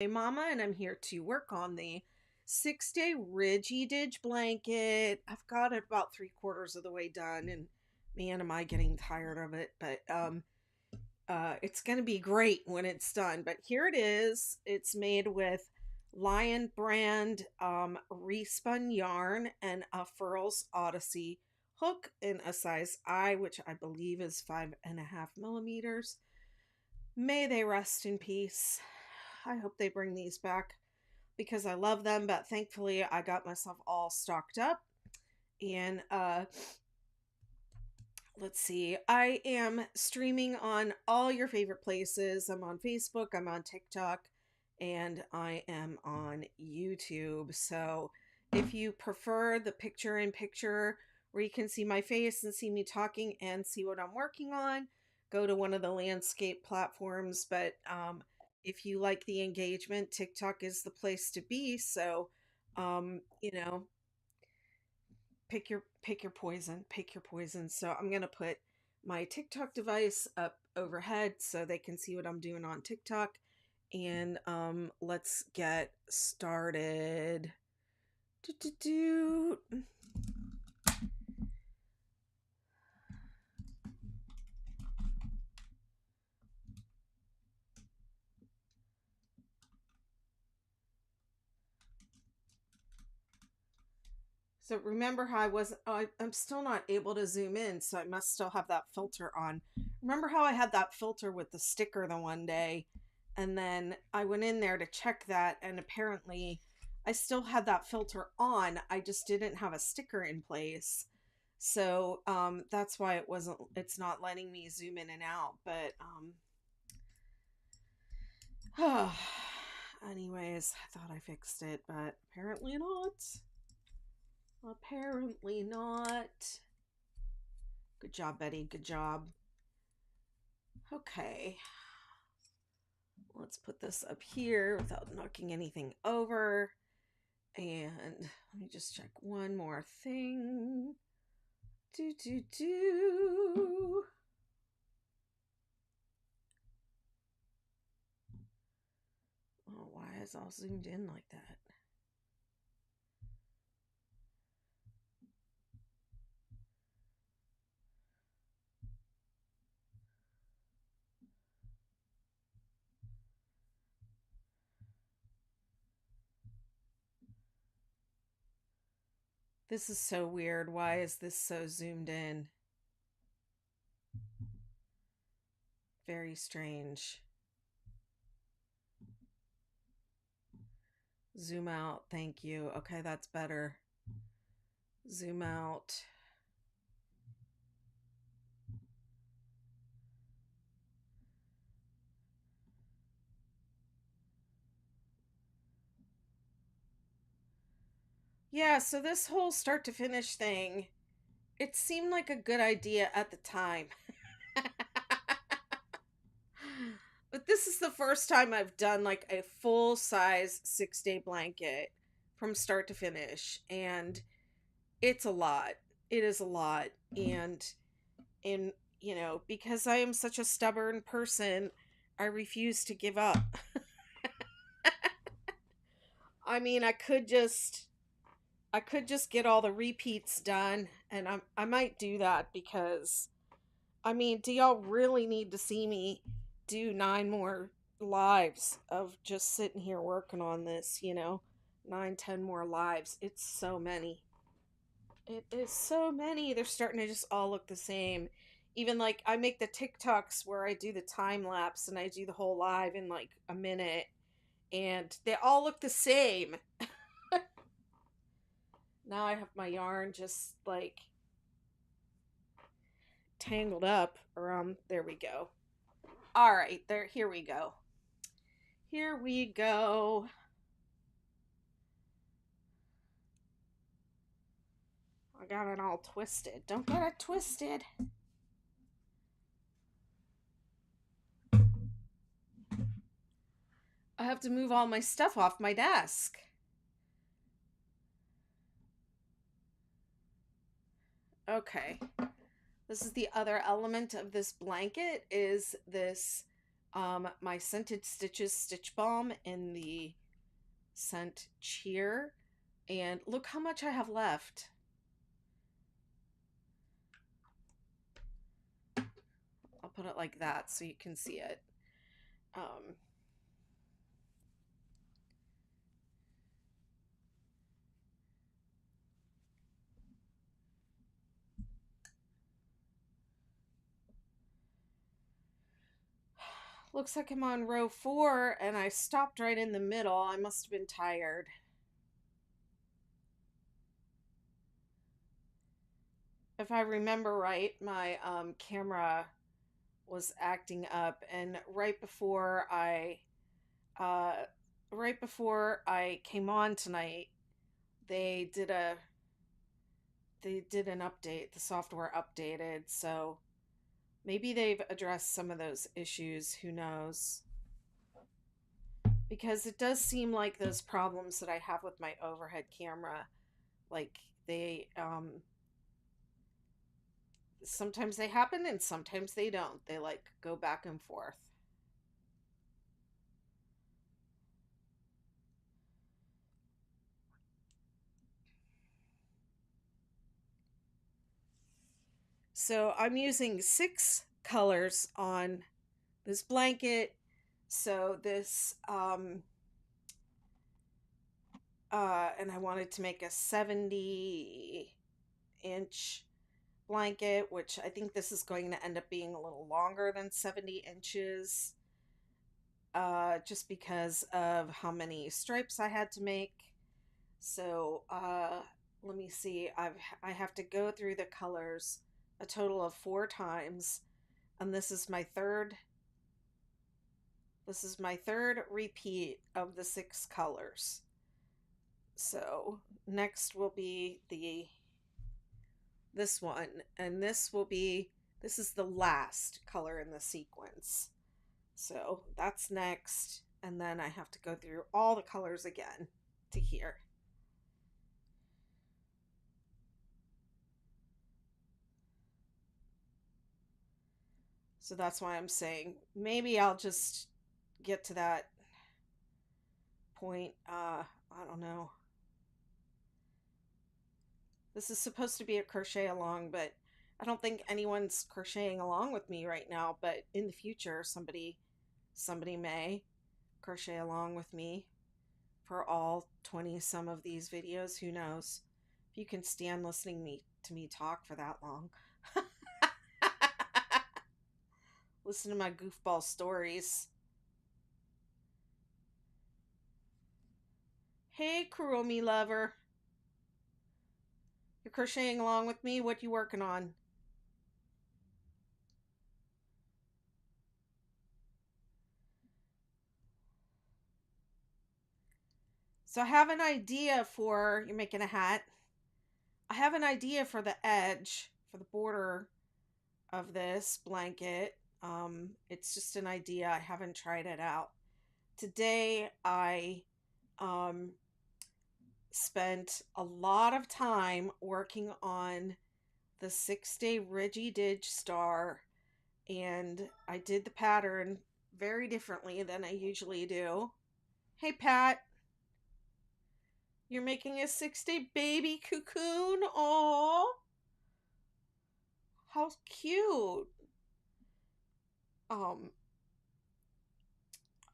Hey Mama, and I'm here to work on the 6-day Ridgy Didge blanket. I've got it about 3/4 of the way done, and man, am I getting tired of it. But it's gonna be great when it's done. But here it is. It's made with Lion brand Respun yarn and a Furls Odyssey hook in a size I, which I believe is 5.5 millimeters. May they rest in peace. I hope they bring these back because I love them, but thankfully I got myself all stocked up. And let's see, I am streaming on all your favorite places. I'm on Facebook, I'm on TikTok, and I am on YouTube. So if you prefer the picture in picture where you can see my face and see me talking and see what I'm working on, go to one of the landscape platforms. But if you like the engagement, TikTok is the place to be. So you know, pick your poison, pick your poison. So I'm gonna put my TikTok device up overhead so they can see what I'm doing on TikTok. And let's get started. Do, do, do. So remember how I'm still not able to zoom in, so I must still have that filter on. Remember how I had that filter with the sticker the one day, and then I went in there to check that, and apparently I still had that filter on. I just didn't have a sticker in place. So that's why it's not letting me zoom in and out. But anyways, I thought I fixed it, but apparently not. Apparently not. Good job, Betty. Good job. Okay. Let's put this up here without knocking anything over. And let me just check one more thing. Do. Oh, why is it all zoomed in like that? This is so weird. Why is this so zoomed in? Very strange. Zoom out. Thank you. Okay, that's better. Zoom out. Yeah, so this whole start to finish thing, it seemed like a good idea at the time. But this is the first time I've done like a full size 6-day blanket from start to finish, and it's a lot. It is a lot. And because I am such a stubborn person, I refuse to give up. I mean, I could just get all the repeats done, and I might do that because I mean, do y'all really need to see me do 9 more lives of just sitting here working on this, 9, 10 more lives? It's so many. It is so many. They're starting to just all look the same. Even like I make the TikToks where I do the time lapse and I do the whole live in like a minute, and they all look the same. Now I have my yarn just like tangled up around. There we go. All right, here we go. Here we go. I got it all twisted. Don't get it twisted. I have to move all my stuff off my desk. Okay. This is the other element of this blanket is this my Scented Stitches Stitch Balm in the scent Cheer. And look how much I have left. I'll put it like that so you can see it. Um, looks like I'm on row 4 and I stopped right in the middle. I must have been tired. If I remember right, my camera was acting up, and uh, right before I came on tonight, they did a they did an update. The software updated, so maybe they've addressed some of those issues. Who knows? Because it does seem like those problems that I have with my overhead camera, like they sometimes they happen and sometimes they don't. They like go back and forth. So I'm using 6 colors on this blanket. So this and I wanted to make a 70-inch blanket, which I think this is going to end up being a little longer than 70 inches, just because of how many stripes I had to make. So let me see. I have to go through the colors a total of 4 times, and this is my third. This is my third repeat of the 6 colors. So next will be this one, and this is the last color in the sequence. So that's next, and then I have to go through all the colors again to here. So that's why I'm saying maybe I'll just get to that point. I don't know. This is supposed to be a crochet along, but I don't think anyone's crocheting along with me right now, but in the future somebody may crochet along with me for all 20 some of these videos. Who knows? If you can stand listening to me talk for that long. Listen to my goofball stories. Hey, Kuromi lover. You're crocheting along with me? What you working on? So I have an idea for, you're making a hat. I have an idea for the edge, for the border of this blanket. It's just an idea. I haven't tried it out. Today I um, spent a lot of time working on the 6-day Ridgy Didge star, and I did the pattern very differently than I usually do. Hey Pat, you're making a 6-day baby cocoon. Aww, how cute. Um,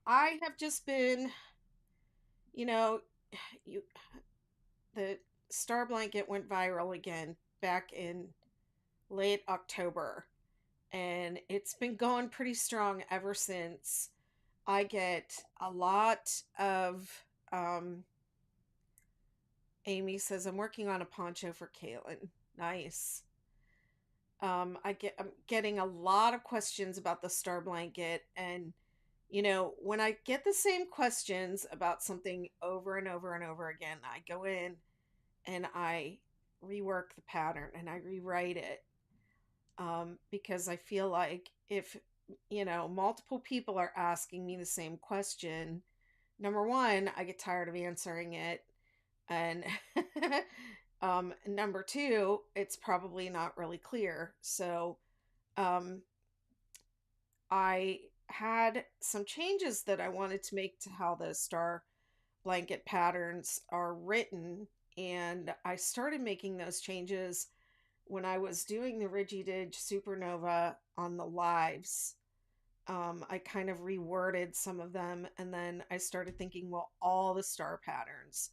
I have just been, you know, you the star blanket went viral again back in late October, and it's been going pretty strong ever since. I get a lot of Amy says I'm working on a poncho for Kaylin. Nice. I'm getting a lot of questions about the star blanket, and when I get the same questions about something over and over and over again, I go in and I rework the pattern and I rewrite it, because I feel like if multiple people are asking me the same question, number one, I get tired of answering it, and number two, it's probably not really clear. So I had some changes that I wanted to make to how the star blanket patterns are written. And I started making those changes when I was doing the Ridgy Didge Supernova on the lives. I kind of reworded some of them, and then I started thinking, well, all the star patterns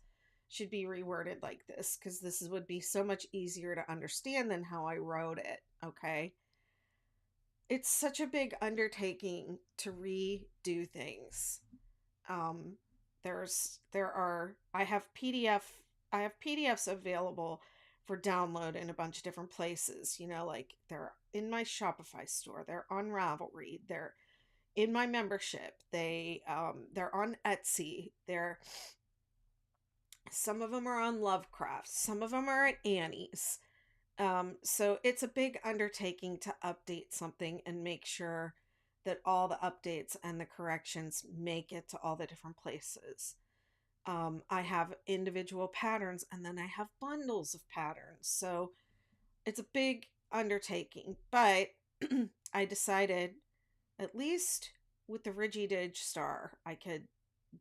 should be reworded like this because would be so much easier to understand than how I wrote it. Okay. It's such a big undertaking to redo things. Um, there are I have PDFs available for download in a bunch of different places. You know, like they're in my Shopify store, they're on Ravelry, they're in my membership, they're on Etsy, they're some of them are on Lovecraft, some of them are at Annie's. So it's a big undertaking to update something and make sure that all the updates and the corrections make it to all the different places. I have individual patterns and then I have bundles of patterns. So it's a big undertaking, but I decided at least with the Ridgy Didge star, I could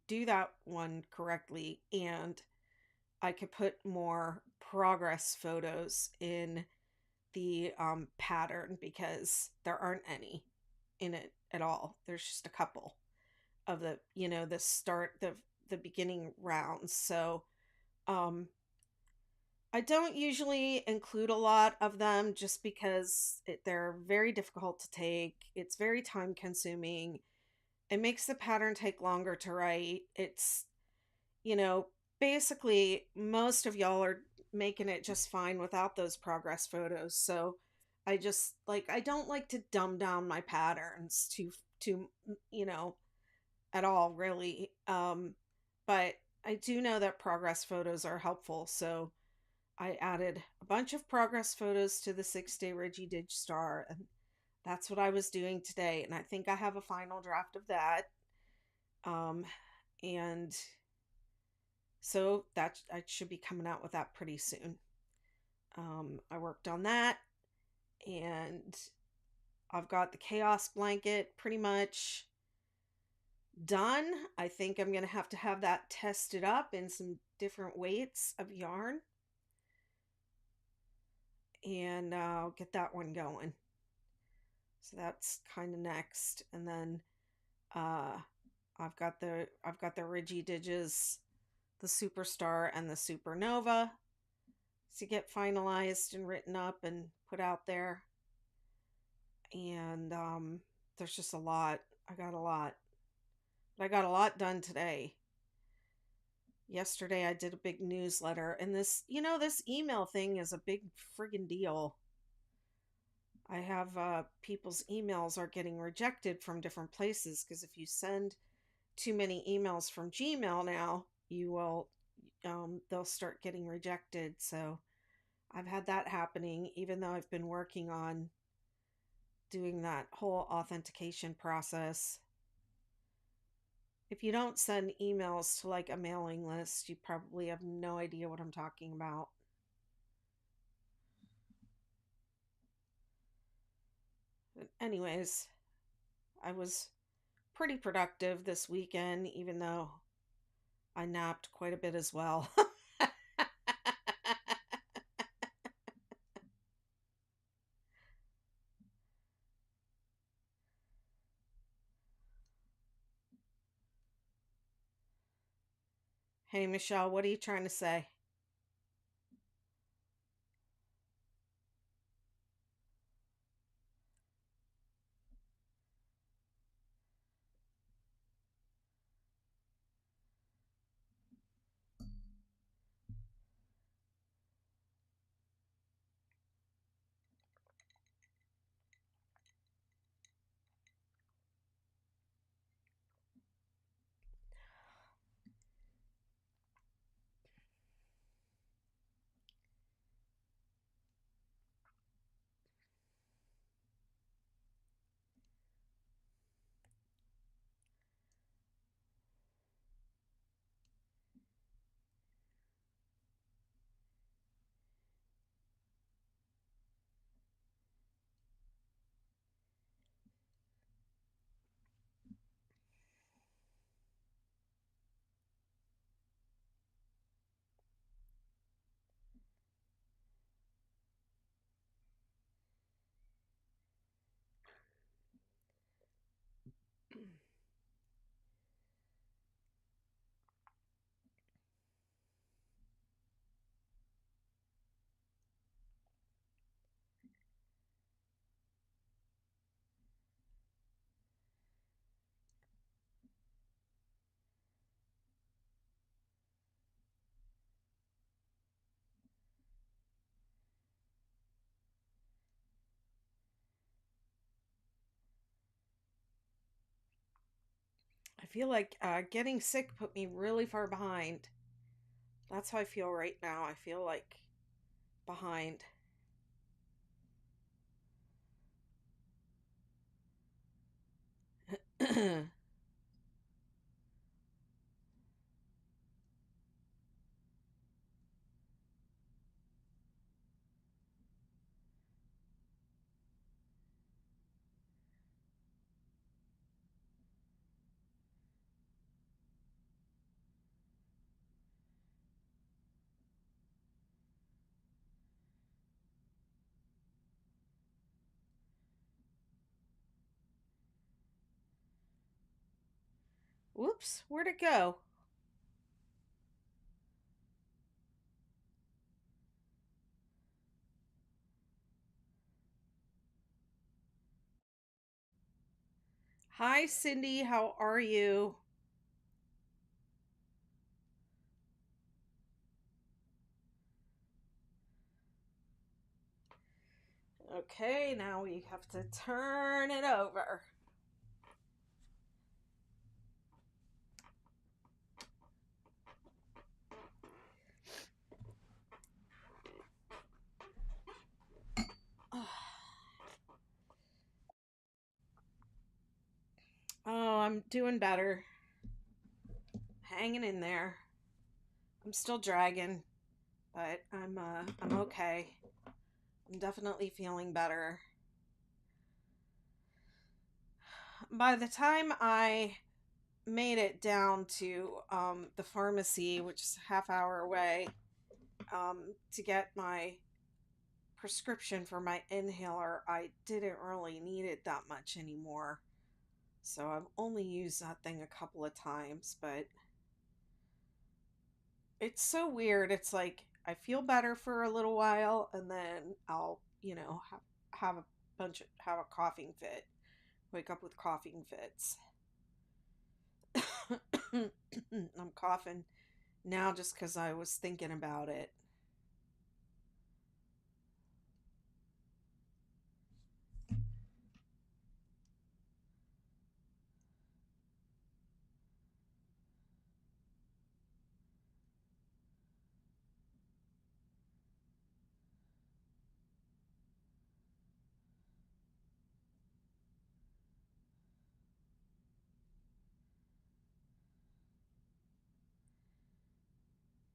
do that one correctly and I could put more progress photos in the pattern because there aren't any in it at all. There's just a couple of the, the start, the beginning rounds. So um, I don't usually include a lot of them just because they're very difficult to take. It's very time consuming. It makes the pattern take longer to write. It's, you know, basically most of y'all are making it just fine without those progress photos. So I don't like to dumb down my patterns to at all really. But I do know that progress photos are helpful. So I added a bunch of progress photos to the 6-day Ridgy Didge star, and that's what I was doing today. And I think I have a final draft of that. And so that I should be coming out with that pretty soon. I worked on that, and I've got the chaos blanket pretty much done. I think I'm going to have that tested up in some different weights of yarn, and I'll get that one going. So that's kind of next, and then uh, I've got the Ridgy Didges, the Superstar, and the Supernova to get finalized and written up and put out there. And there's just a lot. I got a lot. But I got a lot done today. Yesterday I did a big newsletter, and this email thing is a big friggin' deal. I have people's emails are getting rejected from different places because if you send too many emails from Gmail now, you will they'll start getting rejected. So I've had that happening, even though I've been working on doing that whole authentication process. If you don't send emails to like a mailing list, you probably have no idea what I'm talking about. But anyways, I was pretty productive this weekend, even though I napped quite a bit as well. Hey, Michelle, what are you trying to say? feel like getting sick put me really far behind. That's how I feel right now. I feel like behind. Whoops, where'd it go? Hi, Cindy, how are you? Okay, now we have to turn it over. Oh, I'm doing better. Hanging in there. I'm still dragging, but I'm okay. I'm definitely feeling better. By the time I made it down to the pharmacy, which is a half hour away, to get my prescription for my inhaler, I didn't really need it that much anymore. So I've only used that thing a couple of times, but it's so weird. It's like I feel better for a little while and then I'll, have a have a coughing fit. Wake up with coughing fits. I'm coughing now just because I was thinking about it.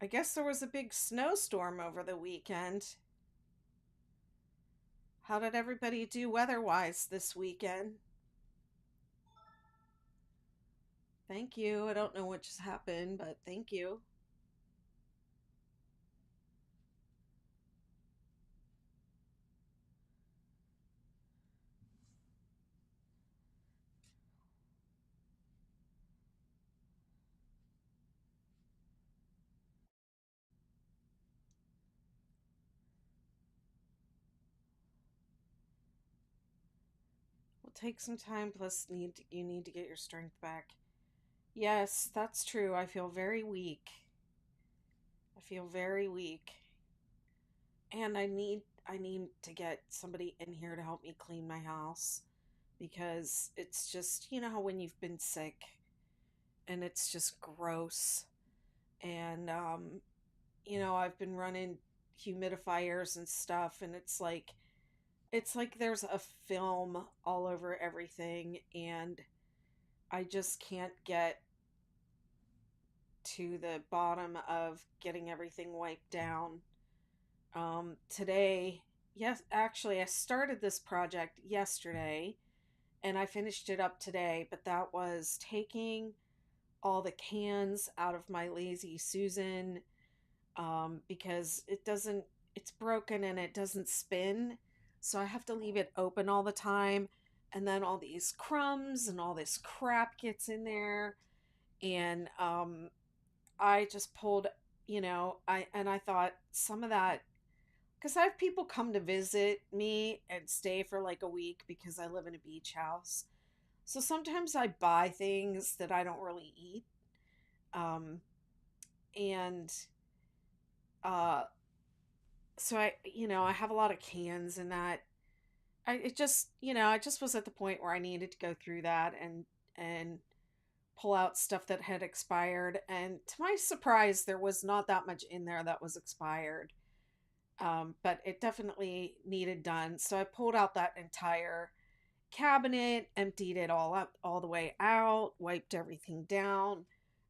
I guess there was a big snowstorm over the weekend. How did everybody do weather wise this weekend? Thank you. I don't know what just happened, but thank you. Will take some time, plus you need to get your strength back. Yes, that's true. I feel very weak. I feel very weak. And I need to get somebody in here to help me clean my house because it's just, how when you've been sick and it's just gross. And I've been running humidifiers and stuff, and it's like there's a film all over everything, and I just can't get to the bottom of getting everything wiped down. Today, yes, actually, I started this project yesterday and I finished it up today, but that was taking all the cans out of my Lazy Susan, because it's broken and it doesn't spin. So I have to leave it open all the time. And then all these crumbs and all this crap gets in there. And I just pulled, I thought some of that, because I have people come to visit me and stay for like a week because I live in a beach house. So sometimes I buy things that I don't really eat. Um, and uh, so I have a lot of cans and that. I just was at the point where I needed to go through that and pull out stuff that had expired. And to my surprise, there was not that much in there that was expired. But it definitely needed done. So I pulled out that entire cabinet, emptied it all up all the way out, wiped everything down,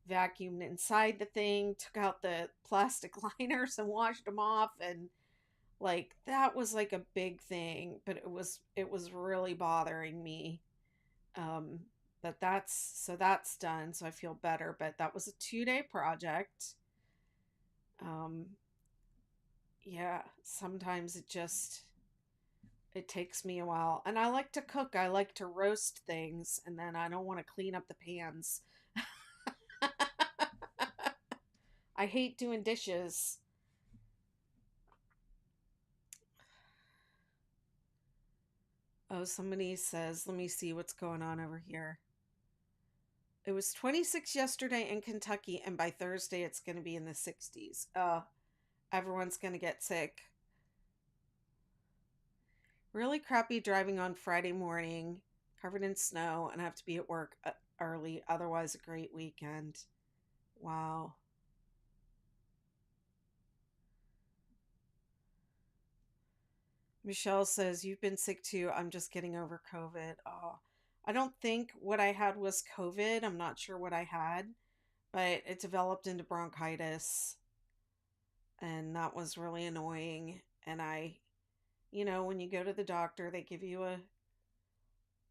vacuumed inside the thing, took out the plastic liners and washed them off, and like that was like a big thing, but it was really bothering me. Um but that's done, so I feel better, but that was a 2-day project. Um yeah, sometimes it takes me a while. And I like to cook. I like to roast things, and then I don't want to clean up the pans. I hate doing dishes. Oh, somebody says, let me see what's going on over here. It was 26 yesterday in Kentucky, and by Thursday it's going to be in the 60s. Everyone's going to get sick. Really crappy driving on Friday morning, covered in snow, and I have to be at work early. Otherwise, a great weekend. Wow. Michelle says, you've been sick too. I'm just getting over COVID. Oh, I don't think what I had was COVID. I'm not sure what I had, but it developed into bronchitis. And that was really annoying. And when you go to the doctor, they give you a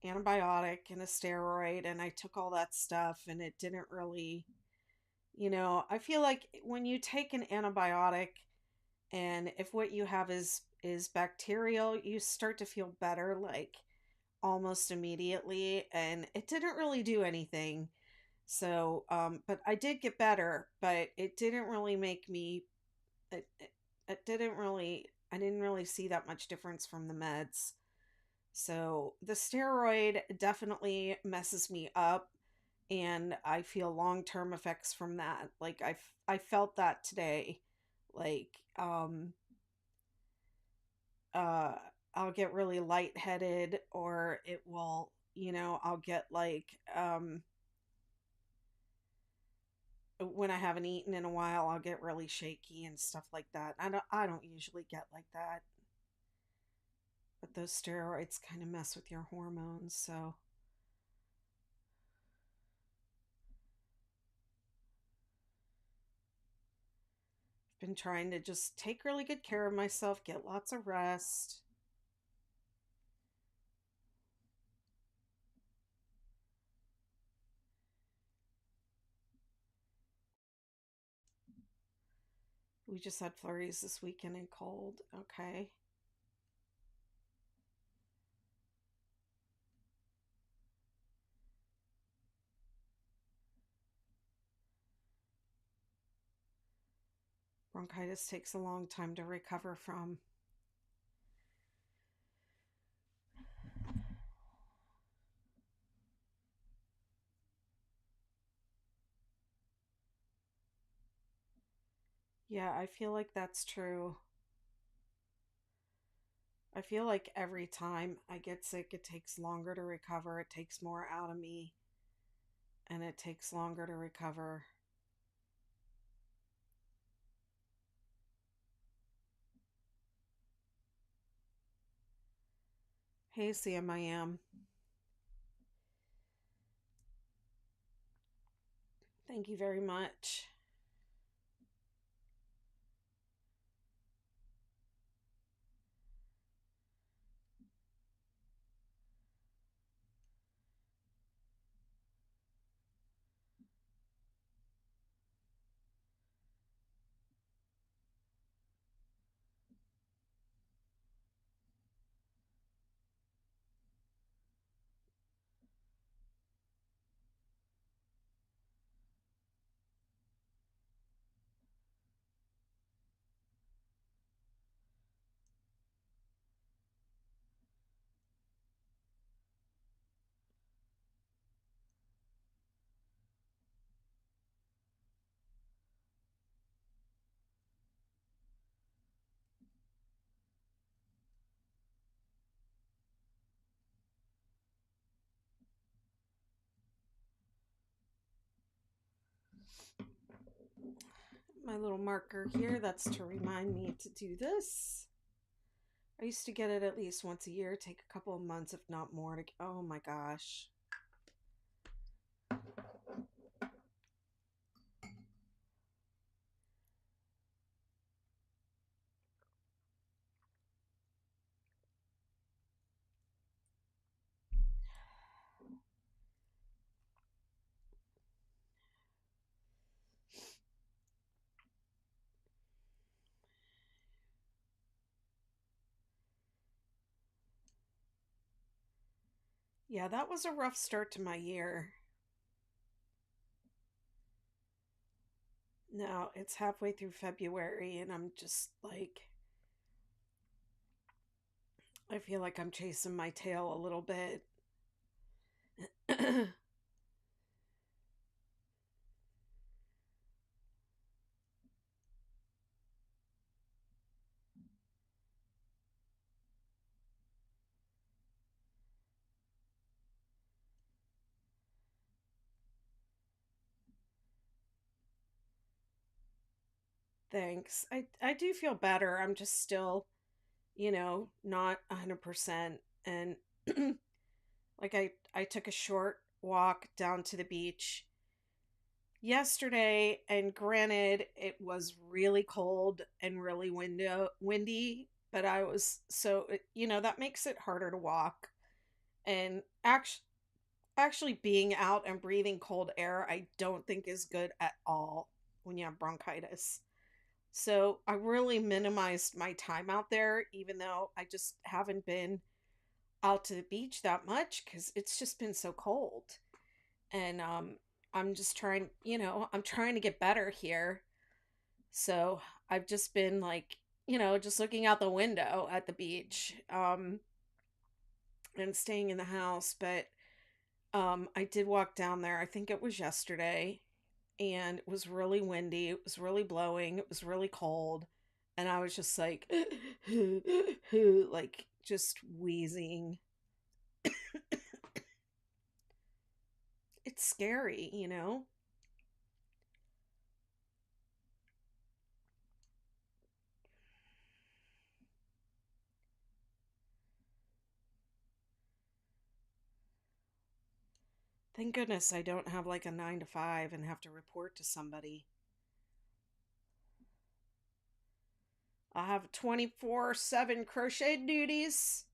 antibiotic and a steroid. And I took all that stuff, and it didn't really, I feel like when you take an antibiotic, and if what you have is bacterial, you start to feel better like almost immediately, and it didn't really do anything. So but I did get better, but it didn't really make me it didn't really I didn't really see that much difference from the meds. So the steroid definitely messes me up, and I feel long-term effects from that. Like I felt that today. Like uh I'll get really lightheaded, or it will, I'll get like when I haven't eaten in a while, I'll get really shaky and stuff like that. I don't usually get like that, but those steroids kind of mess with your hormones, so I've been trying to just take really good care of myself, get lots of rest. We just had flurries this weekend and cold. Okay. Bronchitis takes a long time to recover from. Yeah, I feel like that's true. I feel like every time I get sick, it takes longer to recover. It takes more out of me, and it takes longer to recover. Hey, Sam, I am. Thank you very much. my little marker here. That's to remind me to do this. I used to get it at least once a year, take a couple of months, if not more, to. Oh my gosh. Yeah, that was a rough start to my year. Now it's halfway through February, and I'm just like, I feel like I'm chasing my tail a little bit. Thanks. I do feel better. I'm just still, not 100%. And like I took a short walk down to the beach yesterday, and granted it was really cold and really windy, but I was so that makes it harder to walk. And actually being out and breathing cold air, I don't think is good at all when you have bronchitis. So I really minimized my time out there, even though I just haven't been out to the beach that much because it's just been so cold. And I'm just trying, I'm trying to get better here. So I've just been like, just looking out the window at the beach, and staying in the house. But I did walk down there. I think it was yesterday, and it was really windy. It was really blowing. It was really cold, and I was just like, like just wheezing. It's scary. Thank goodness I don't have like a 9 to 5 and have to report to somebody. I have 24/7 crochet duties.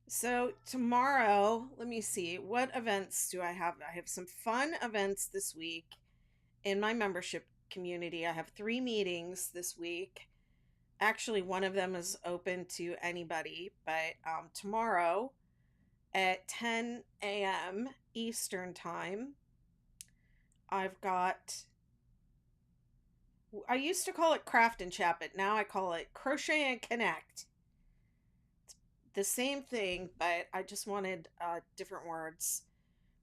So tomorrow, let me see, what events do I have? I have some fun events this week in my membership community. I have 3 meetings this week. Actually, one of them is open to anybody, but tomorrow at 10 a.m. Eastern Time, I've got. I used to call it Craft and Chat, but now I call it Crochet and Connect. It's the same thing, but I just wanted different words.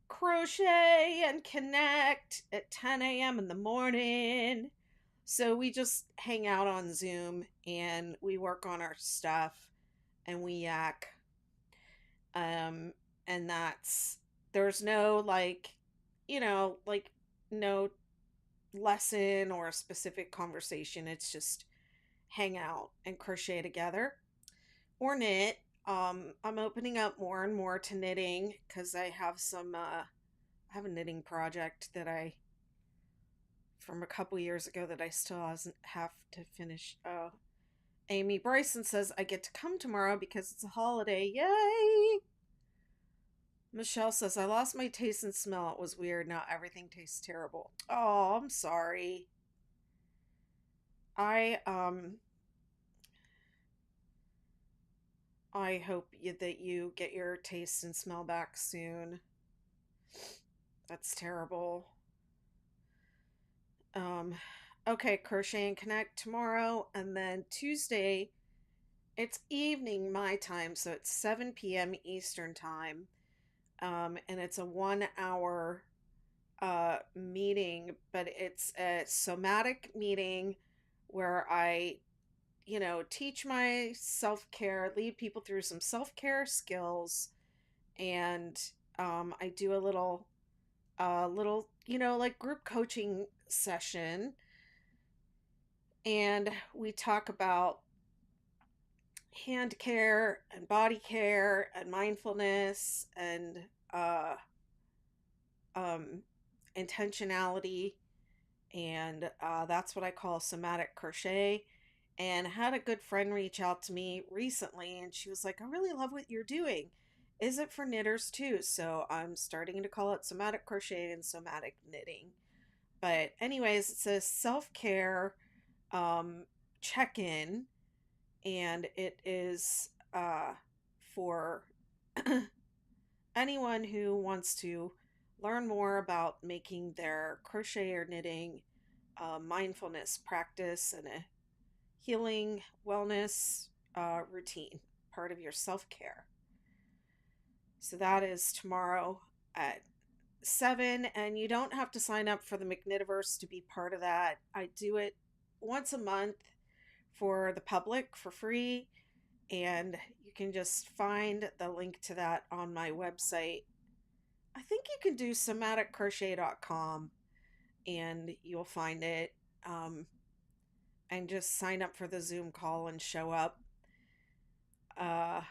Crochet and Connect at 10 a.m. in the morning. So we just hang out on Zoom and we work on our stuff and we yak. Um, and there's no like no lesson or a specific conversation. It's just hang out and crochet together or knit. I'm opening up more and more to knitting because I have I have a knitting project that I from a couple years ago that I still have to finish. Amy Bryson says I get to come tomorrow because it's a holiday. Yay! Michelle says I lost my taste and smell. It was weird. Now everything tastes terrible. Oh, I'm sorry. I I hope that you get your taste and smell back soon. That's terrible. Um, okay, Crochet and Connect tomorrow, and then Tuesday, it's evening my time, so it's 7 p.m. Eastern time. And it's a 1 hour meeting, but it's a somatic meeting where I, teach my self care, lead people through some self care skills, and I do a little a little, like group coaching session, and we talk about hand care and body care and mindfulness and uh, um, intentionality. And that's what I call somatic crochet. And I had a good friend reach out to me recently, and she was like, I really love what you're doing. Is it for knitters too? So I'm starting to call it somatic crochet and somatic knitting. But, anyways, it's a self care um, check in, and it is for anyone who wants to learn more about making their crochet or knitting mindfulness practice and a healing wellness routine, part of your self care. So that is tomorrow at 7, and you don't have to sign up for the McKnitiverse to be part of that. I do it once a month for the public for free, and you can just find the link to that on my website. I think you can do somaticcrochet.com and you'll find it. And just sign up for the Zoom call and show up. Uh,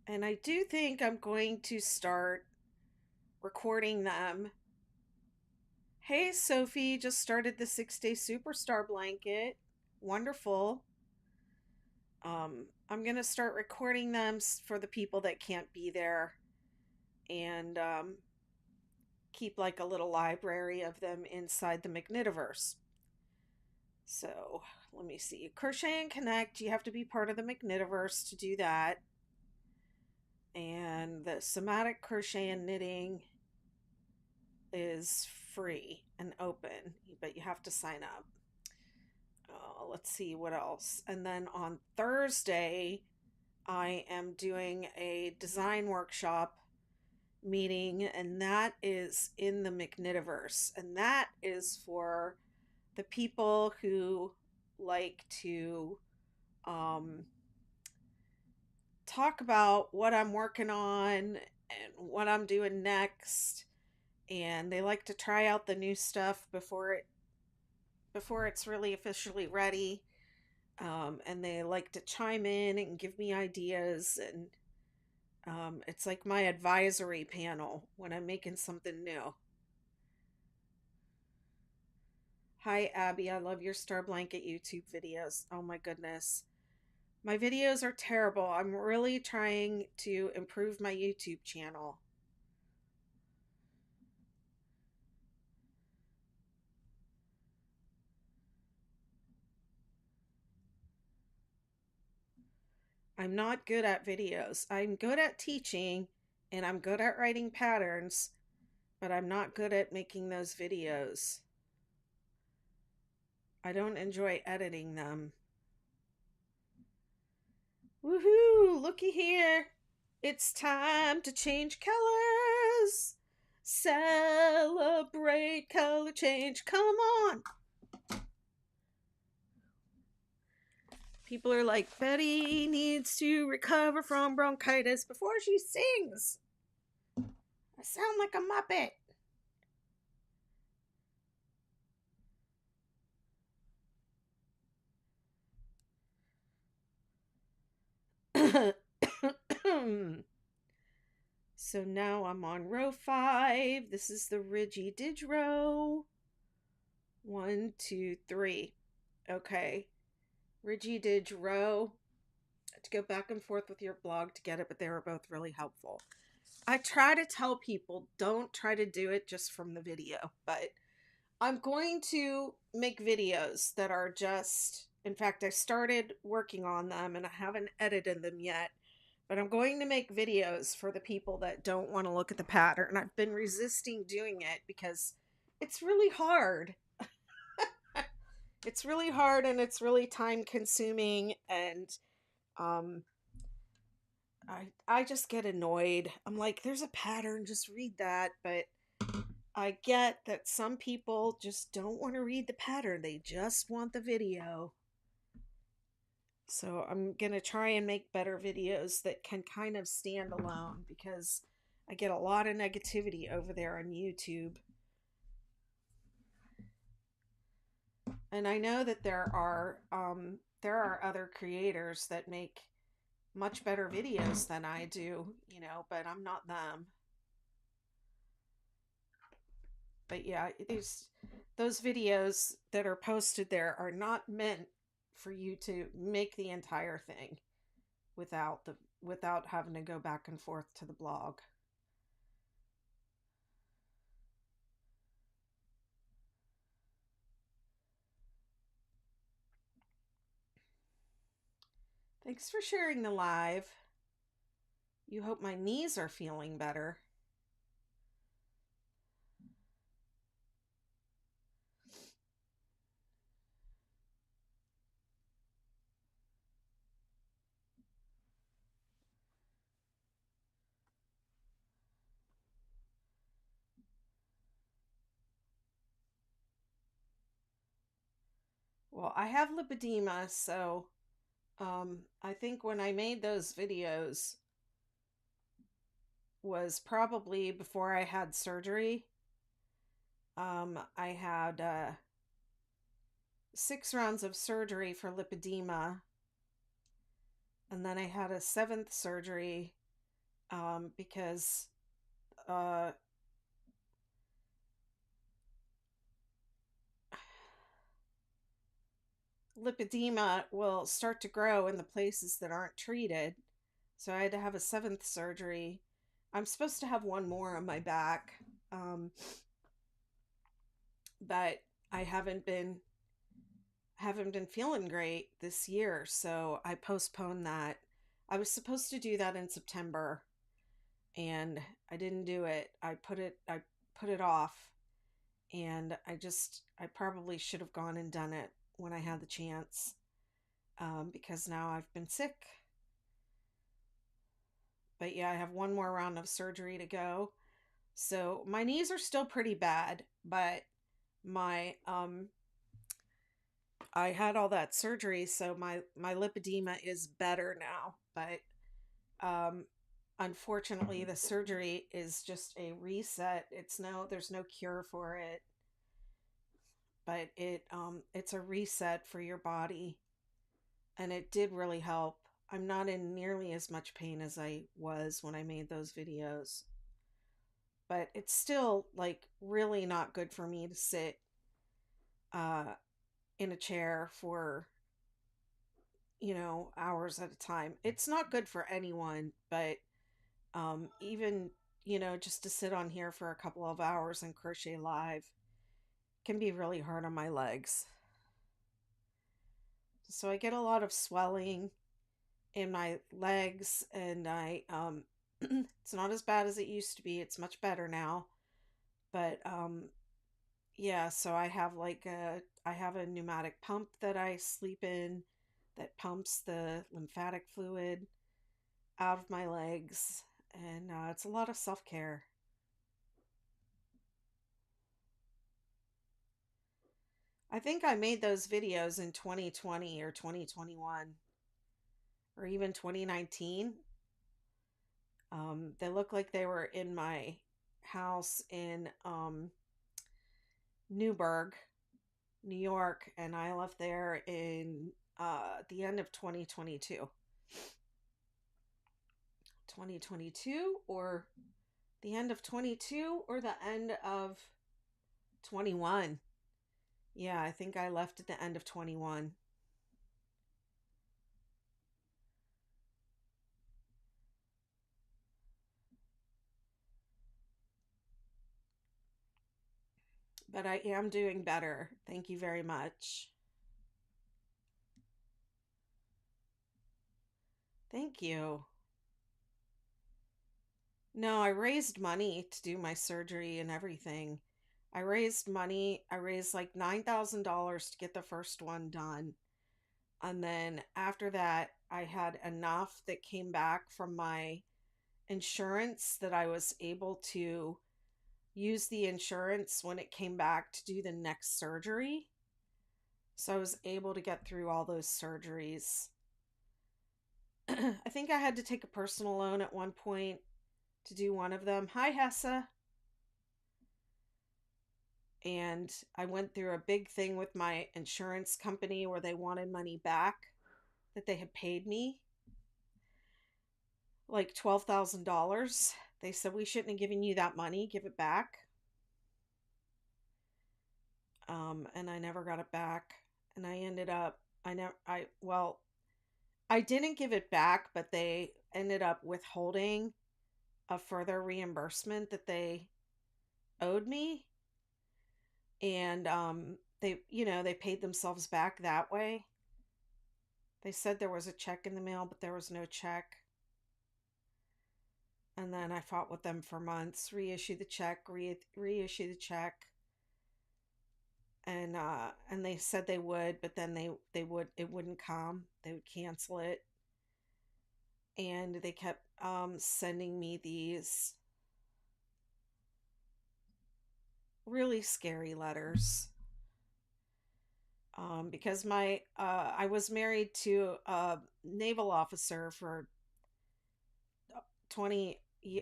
and I do think I'm going to start recording them. Hey, Sophie, just started the 6-day superstar blanket. Wonderful. I'm going to start recording them for the people that can't be there, and keep like a little library of them inside the McKnitiverse. So let me see. Crochet and Connect, you have to be part of the McKnitiverse to do that. And the somatic crochet and knitting is free and open, but you have to sign up. Let's see what else. And then on Thursday, I am doing a design workshop meeting, and that is in the McKnitiverse. And that is for the people who like to talk about what I'm working on and what I'm doing next, and they like to try out the new stuff before it's really officially ready. And they like to chime in and give me ideas, and it's like my advisory panel when I'm making something new. Hi, Abby. I love your Star Blanket YouTube videos. Oh my goodness. My videos are terrible. I'm really trying to improve my YouTube channel. I'm not good at videos. I'm good at teaching and I'm good at writing patterns, but I'm not good at making those videos. I don't enjoy editing them. Woohoo! Looky here. It's time to change colors. Celebrate color change. Come on. People are like, Betty needs to recover from bronchitis before she sings. I sound like a Muppet. So now I'm on row 5. This is the Ridgy Didge row. 1, 2, 3. Okay. Ridgy Didge row. I had to go back and forth with your blog to get it, but they were both really helpful. I try to tell people don't try to do it just from the video, but I'm going to make videos that are just, in fact, I started working on them and I haven't edited them yet, but I'm going to make videos for the people that don't want to look at the pattern. I've been resisting doing it because it's really hard. It's really hard and it's really time consuming, and I just get annoyed. I'm like, there's a pattern, just read that. But I get that some people just don't want to read the pattern, they just want the video. So I'm going to try and make better videos that can kind of stand alone, because I get a lot of negativity over there on YouTube. And I know that there are other creators that make much better videos than I do, but I'm not them. But yeah, those videos that are posted there are not meant for you to make the entire thing without having to go back and forth to the blog. Thanks for sharing the live. You hope my knees are feeling better. Well, I have lipedema, so I think when I made those videos was probably before I had surgery. I had 6 rounds of surgery for lipedema, and then I had a 7th surgery because uh, lipedema will start to grow in the places that aren't treated. So I had to have a 7th surgery. I'm supposed to have one more on my back, but I haven't been feeling great this year, so I postponed that. I was supposed to do that in September, and I didn't do it. I put it off, and I probably should have gone and done it when I had the chance, because now I've been sick. But yeah, I have one more round of surgery to go. So my knees are still pretty bad, but my I had all that surgery, so my lipedema is better now. But unfortunately, the surgery is just a reset. There's no cure for it, but it's a reset for your body, and it did really help. I'm not in nearly as much pain as I was when I made those videos, but it's still like really not good for me to sit uh in a chair for hours at a time. It's not good for anyone, but even just to sit on here for a couple of hours and crochet live can be really hard on my legs. So I get a lot of swelling in my legs, and I it's not as bad as it used to be. It's much better now. But yeah, so I have a pneumatic pump that I sleep in that pumps the lymphatic fluid out of my legs, and it's a lot of self-care. I think I made those videos in 2020 or 2021 or even 2019. They look like they were in my house in Newburgh, New York, and I left there in the end of 2022. 2022 or the end of 22 or the end of 21. Yeah, I think I left at the end of 21. But I am doing better. Thank you very much. Thank you. No, I raised money to do my surgery and everything. I raised money. I raised like $9,000 to get the first one done. And then after that, I had enough that came back from my insurance that I was able to use the insurance when it came back to do the next surgery. So I was able to get through all those surgeries. I think I had to take a personal loan at one point to do one of them. Hi, Hessa. And I went through a big thing with my insurance company where they wanted money back that they had paid me, like $12,000. They said, we shouldn't have given you that money, give it back. And I never got it back. And I ended up, I didn't give it back, but they ended up withholding a further reimbursement that they owed me. And they paid themselves back that way. They said there was a check in the mail, but there was no check. And then I fought with them for months, reissue the check, reissue the check. And they said they would, but then it wouldn't come. They would cancel it. And they kept sending me these really scary letters. Because I was married to a naval officer for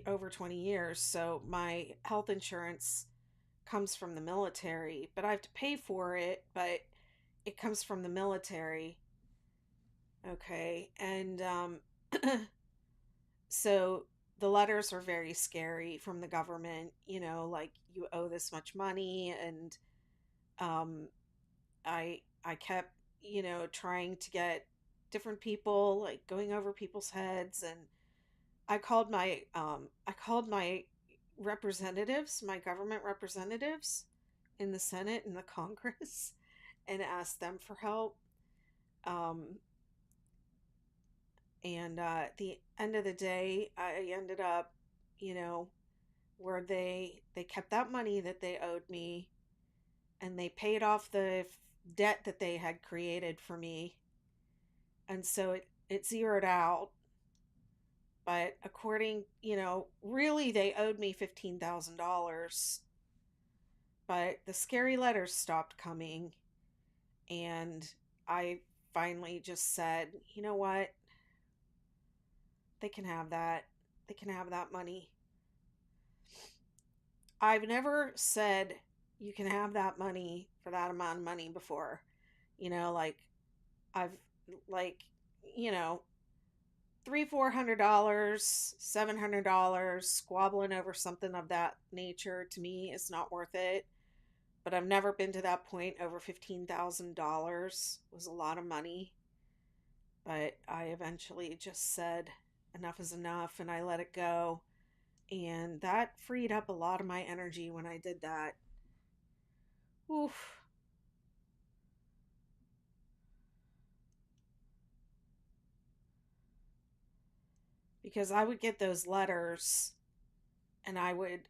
over 20 years, so my health insurance comes from the military, but I have to pay for it, but it comes from the military. Okay, and so the letters are very scary from the government, like you owe this much money, and um I kept, trying to get different people, like going over people's heads, and I called my representatives, my government representatives in the Senate and the Congress and asked them for help. Um and at the end of the day, I ended up, you know, where they kept that money that they owed me, and they paid off the debt that they had created for me, and so it zeroed out. But according, really they owed me $15,000, but the scary letters stopped coming, and I finally just said, you know what, they can have that. They can have that money. I've never said you can have that money for that amount of money before. Like I've, like, you know, $300-400, $700 squabbling over something of that nature to me is not worth it. But I've never been to that point. Over $15,000 was a lot of money. But I eventually just said enough is enough, and I let it go. And that freed up a lot of my energy when I did that. Oof. Because I would get those letters, and I would,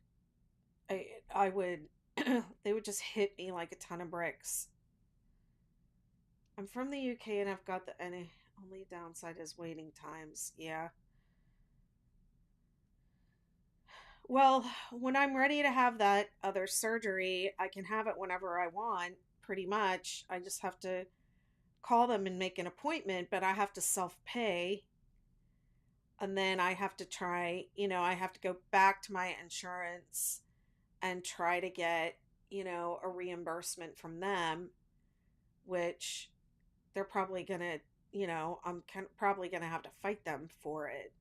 they would just hit me like a ton of bricks. I'm from the UK, and I've got the only downside is waiting times. Yeah. Well, when I'm ready to have that other surgery, I can have it whenever I want, pretty much. I just have to call them and make an appointment, but I have to self pay. And then I have to I have to go back to my insurance and try to get, a reimbursement from them, which they're probably going to, probably going to have to fight them for it.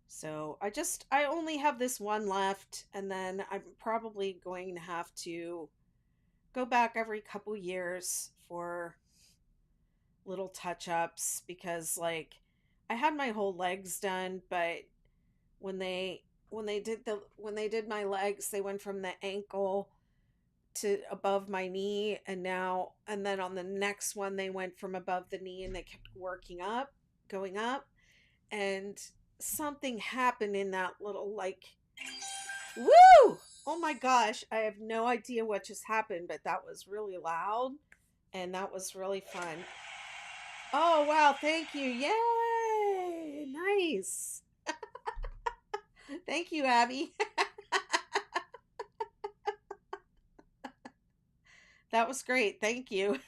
So I only have this one left, and then I'm probably going to have to go back every couple years for little touch ups, because, like, I had my whole legs done, but when they did my legs, they went from the ankle to above my knee, and then on the next one they went from above the knee, and they kept going up, and something happened in that little, like, woo! Oh my gosh, I have no idea what just happened, but that was really loud, and that was really fun. Oh wow, thank you. Yay! Nice. Thank you, Abby. That was great. Thank you.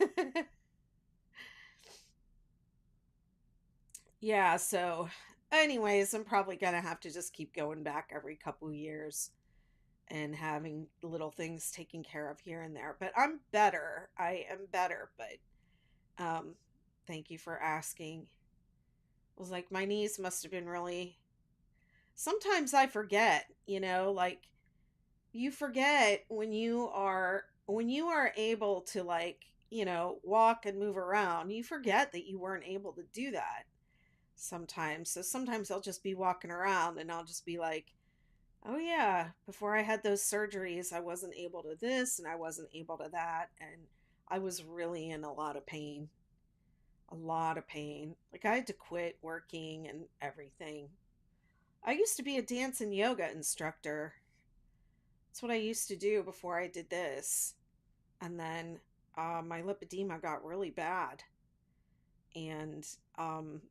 Yeah, so anyways, I'm probably gonna have to just keep going back every couple years and having little things taken care of here and there. But I'm better. I am better, but thank you for asking. It was like my knees must have been really, sometimes I forget, like you forget when you are able to, like, walk and move around, you forget that you weren't able to do that sometimes. So sometimes I'll just be walking around and I'll just be like, oh yeah, before I had those surgeries, I wasn't able to this and I wasn't able to that, and I was really in a lot of pain. A lot of pain. Like I had to quit working and everything. I used to be a dance and yoga instructor. That's what I used to do before I did this. And then my lipedema got really bad, and um,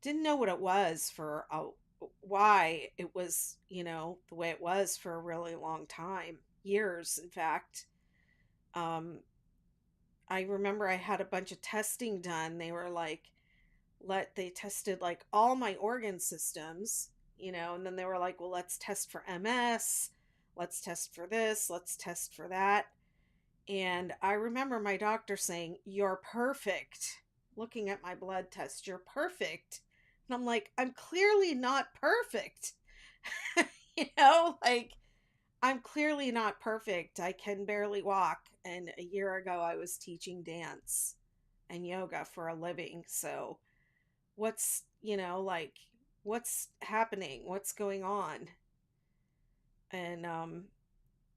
didn't know what it was for why it was, the way it was for a really long time, years, in fact. Um, I remember I had a bunch of testing done. They were like, they tested like all my organ systems, and then they were like, well, let's test for MS, let's test for this, let's test for that. And I remember my doctor saying, you're perfect. Looking at my blood test, you're perfect. And I'm like, I'm clearly not perfect. Like, I'm clearly not perfect. I can barely walk. And a year ago, I was teaching dance and yoga for a living. So, like, what's happening? What's going on? And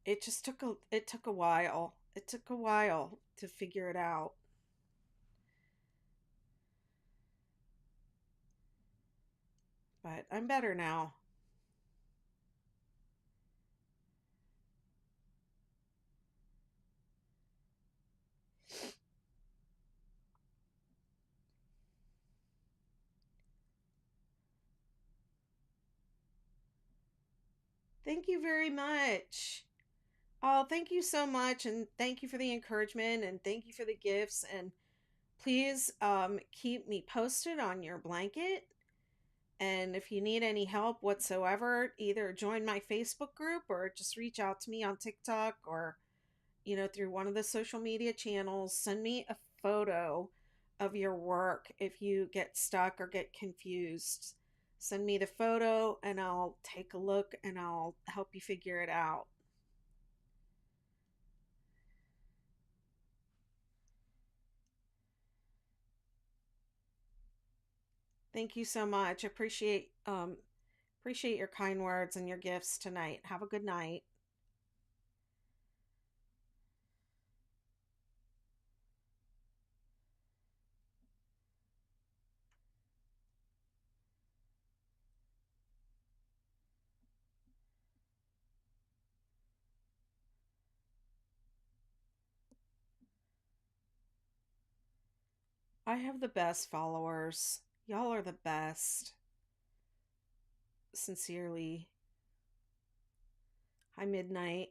it took a while. It took a while to figure it out. But I'm better now. Thank you very much. Oh, thank you so much, and thank you for the encouragement, and thank you for the gifts, and please keep me posted on your blanket. And if you need any help whatsoever, either join my Facebook group or just reach out to me on TikTok, or through one of the social media channels. Send me a photo of your work if you get stuck or get confused. Send me the photo and I'll take a look and I'll help you figure it out. Thank you so much. Appreciate your kind words and your gifts tonight. Have a good night. I have the best followers. Y'all are the best. Sincerely. Hi, Midnight.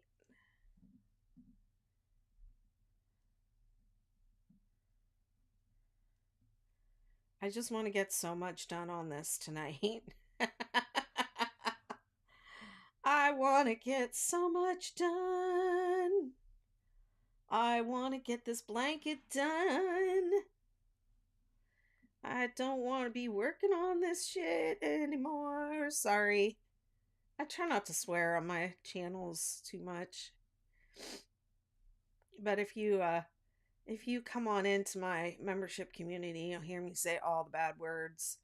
I just want to get so much done on this tonight. I want to get so much done. I want to get this blanket done. I don't want to be working on this shit anymore. Sorry. I try not to swear on my channels too much. But if you come on into my membership community, you'll hear me say all the bad words.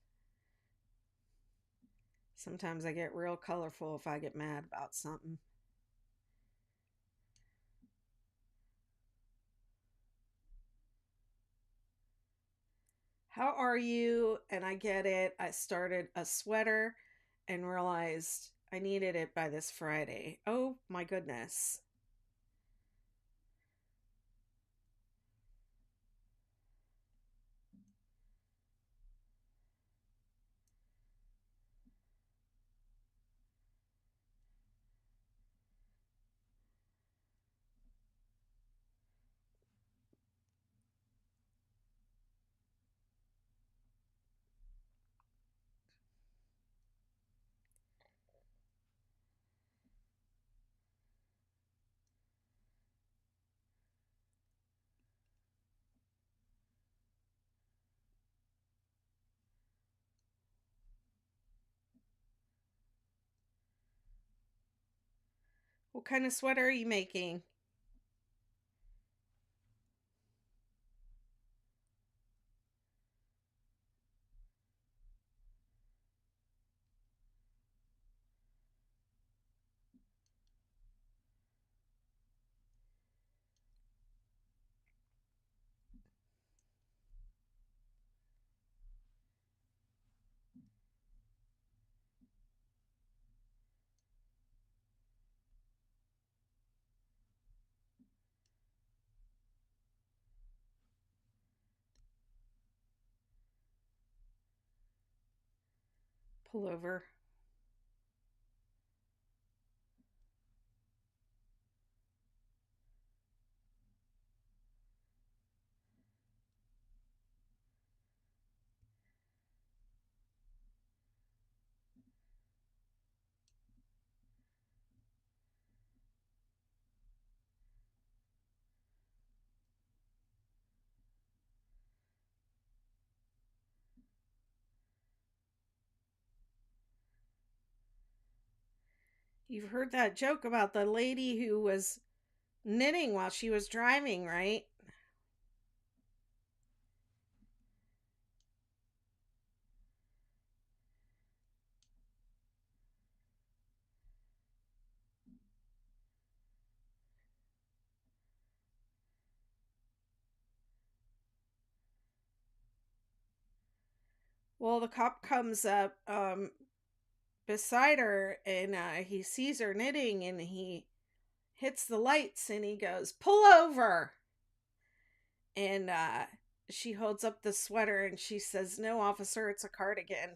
Sometimes I get real colorful if I get mad about something. How are you? And I get it. I started a sweater and realized I needed it by this Friday. Oh my goodness. kind of sweater are you making? Pullover. You've heard that joke about the lady who was knitting while she was driving, right? Well, the cop comes up beside her and he sees her knitting and he hits the lights and he goes, "Pull over." And she holds up the sweater and she says, "No, officer, it's a cardigan."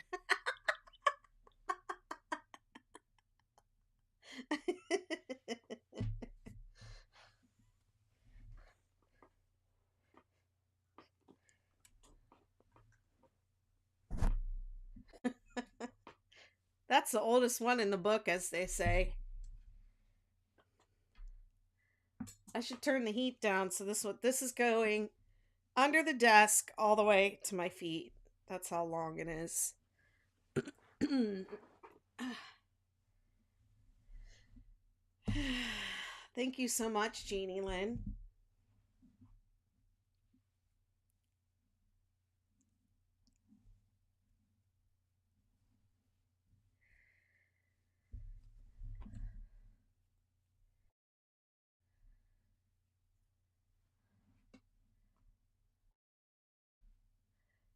That's the oldest one in the book, as they say. I should turn the heat down so this is going under the desk all the way to my feet. That's how long it is. Thank you so much, Jeannie Lynn.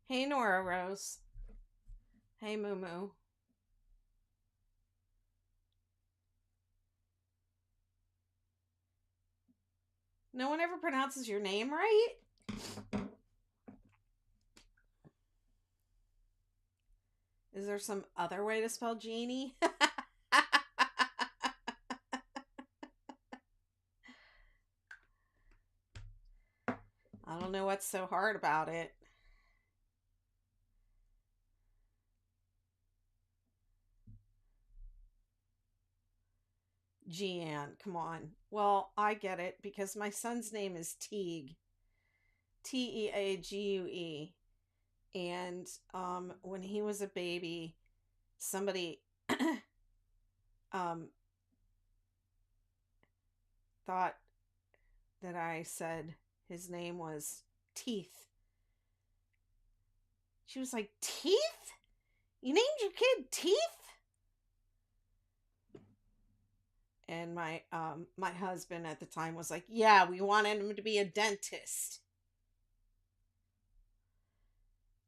Hey, Nora Rose. Hey, Moo Moo. No one ever pronounces your name right? Is there some other way to spell Jeannie? I don't know what's so hard about it. Jeanne, come on. Well, I get it because my son's name is Teague. Teague. And when he was a baby, somebody um, thought that I said his name was Teeth. She was like, "Teeth? You named your kid Teeth?" And my husband at the time was like, "Yeah, we wanted him to be a dentist."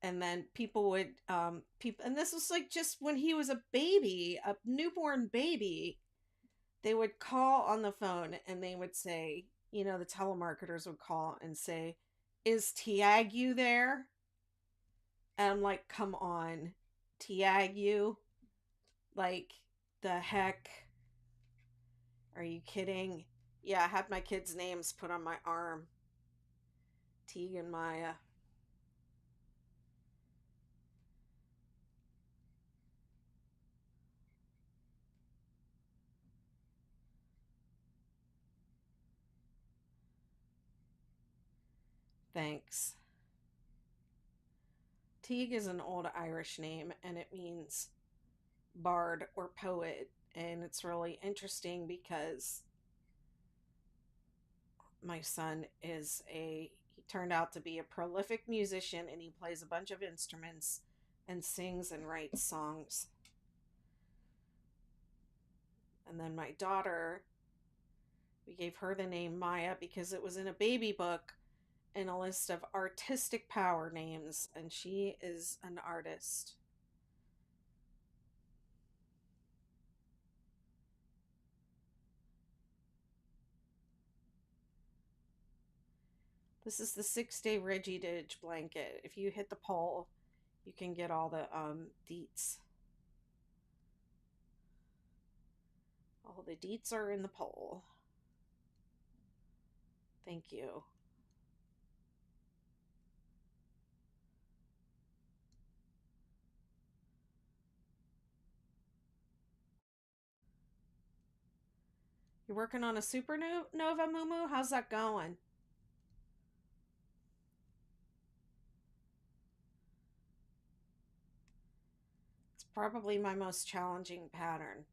And then people would people, and this was like just when he was a baby, a newborn baby, they would call on the phone and they would say, the telemarketers would call and say, "Is Tiagu there?" And I'm like, "Come on, Tiagu, like, the heck, are you kidding?" Yeah, I had my kids' names put on my arm. Teague and Maya. Thanks. Teague is an old Irish name and it means bard or poet. And it's really interesting because my son he turned out to be a prolific musician, and he plays a bunch of instruments and sings and writes songs. And then my daughter, we gave her the name Maya because it was in a baby book in a list of artistic power names, and she is an artist. This is the 6-day Ridgy Didge blanket. If you hit the poll, you can get all the deets. All the deets are in the poll. Thank you. You're working on a supernova, Moo? How's that going? It's probably my most challenging pattern.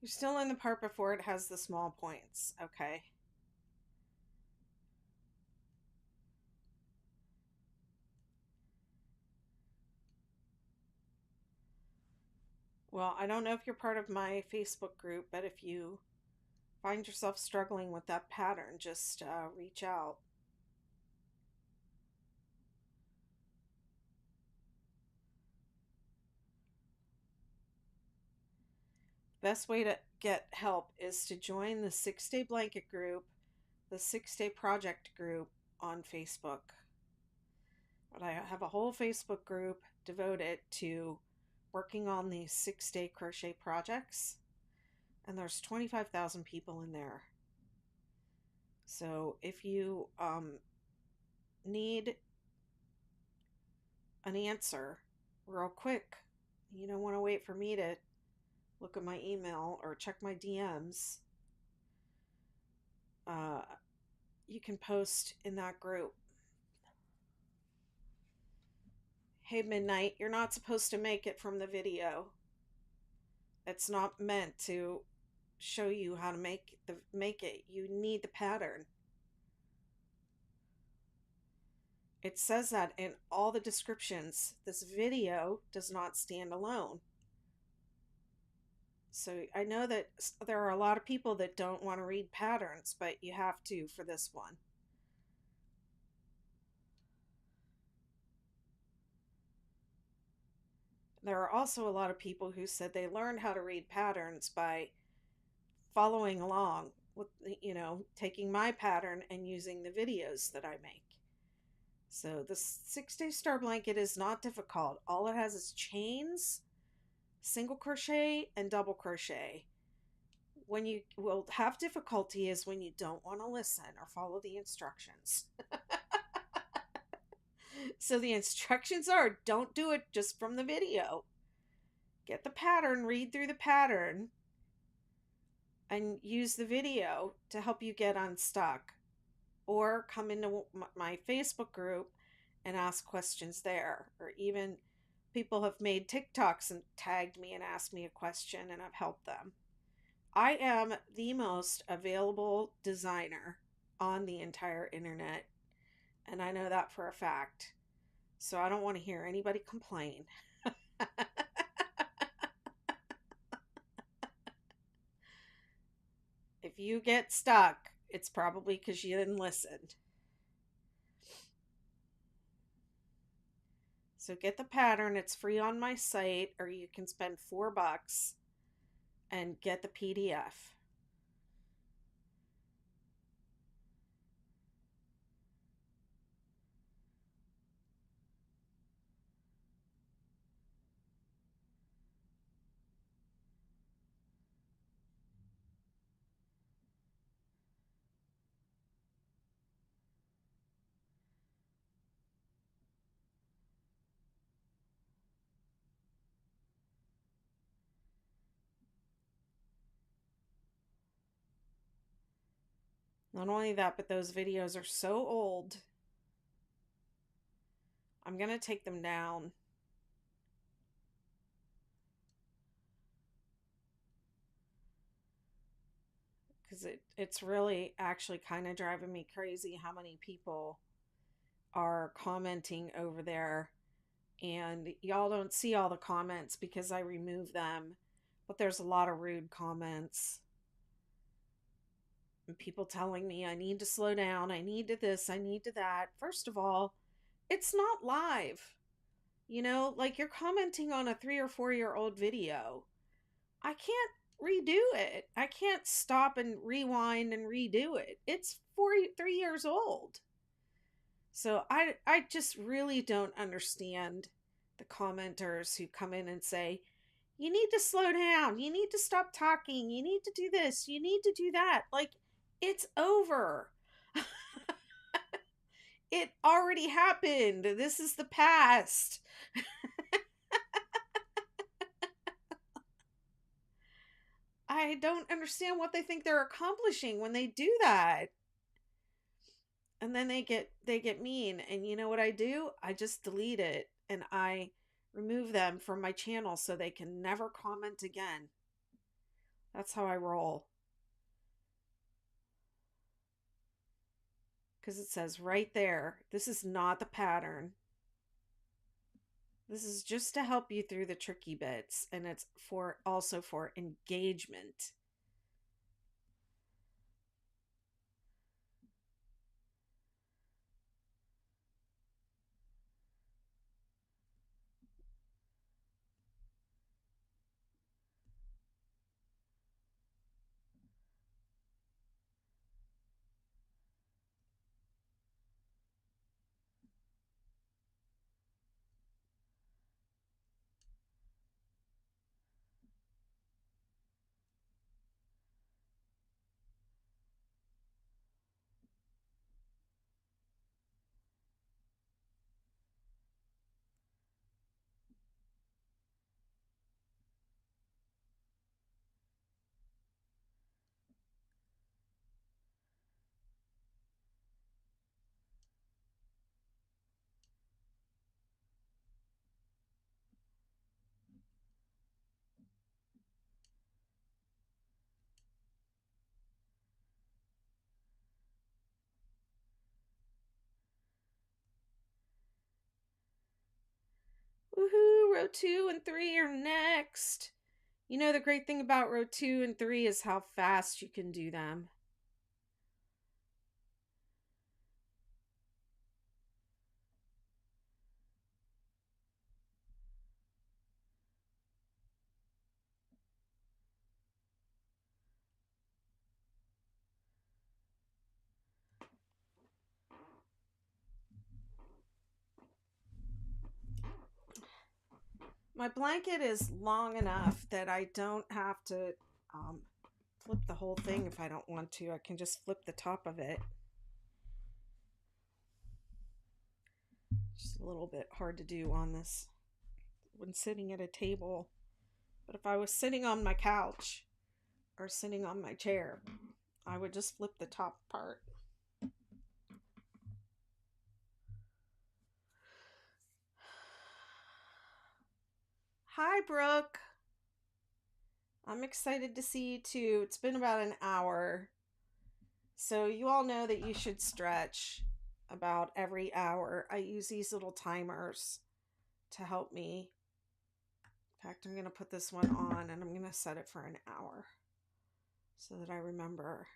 You're still in the part before it has the small points. Okay. Well, I don't know if you're part of my Facebook group, but if you find yourself struggling with that pattern, just reach out. Best way to get help is to join the 6-day blanket group, the 6-day project group on Facebook. But I have a whole Facebook group devoted to working on these 6-day crochet projects, and there's 25,000 people in there. So if you need an answer real quick, you don't want to wait for me to look at my email or check my DMs, you can post in that group. Hey, Midnight, you're not supposed to make it from the video. It's not meant to show you how to make it. You need the pattern. It says that in all the descriptions. This video does not stand alone. So I know that there are a lot of people that don't want to read patterns, but you have to for this one. There are also a lot of people who said they learned how to read patterns by following along with, taking my pattern and using the videos that I make. So the 6-day star blanket is not difficult. All it has is chains, single crochet, and double crochet. When you will have difficulty is when you don't want to listen or follow the instructions. So the instructions are, don't do it just from the video. Get the pattern, read through the pattern, and use the video to help you get unstuck. Or come into my Facebook group and ask questions there. Or even people have made TikToks and tagged me and asked me a question, and I've helped them. I am the most available designer on the entire internet, and I know that for a fact. So I don't want to hear anybody complain. If you get stuck, it's probably because you didn't listen. So get the pattern. It's free on my site, or you can spend $4 and get the PDF. Not only that, but those videos are so old. I'm going to take them down. Because it's really actually kind of driving me crazy how many people are commenting over there. And y'all don't see all the comments because I remove them. But there's a lot of rude comments. And people telling me I need to slow down, I need to this, I need to that. First of all, it's not live. You know, like you're commenting on a 3 or 4 year old video. I can't redo it. I can't stop and rewind and redo it. It's 3 years old. So I just really don't understand the commenters who come in and say, you need to slow down, you need to stop talking, you need to do this, you need to do that. Like, it's over. It already happened. This is the past. I don't understand what they think they're accomplishing when they do that. And then they get mean, and you know what I do? I just delete it and I remove them from my channel so they can never comment again. That's how I roll. Because it says right there, this is not the pattern. This is just to help you through the tricky bits, and it's also for engagement. Woohoo! Row 2 and 3 are next. You know, the great thing about row 2 and 3 is how fast you can do them. My blanket is long enough that I don't have to flip the whole thing if I don't want to. I can just flip the top of it. Just a little bit hard to do on this when sitting at a table. But if I was sitting on my couch or sitting on my chair, I would just flip the top part. Hi, Brooke. I'm excited to see you too. It's been about an hour. So you all know that you should stretch about every hour. I use these little timers to help me. In fact, I'm going to put this one on and I'm going to set it for an hour so that I remember.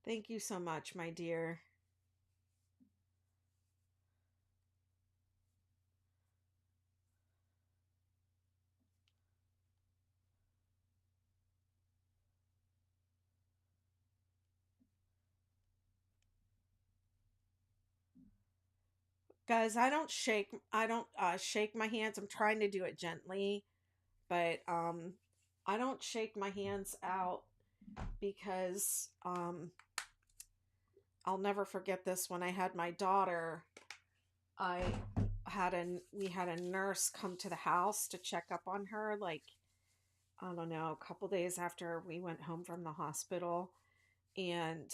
Thank you so much, my dear. Guys, I don't shake my hands. I'm trying to do it gently, but I don't shake my hands out because I'll never forget this. When I had my daughter, I we had a nurse come to the house to check up on her, like, I don't know, a couple days after we went home from the hospital. And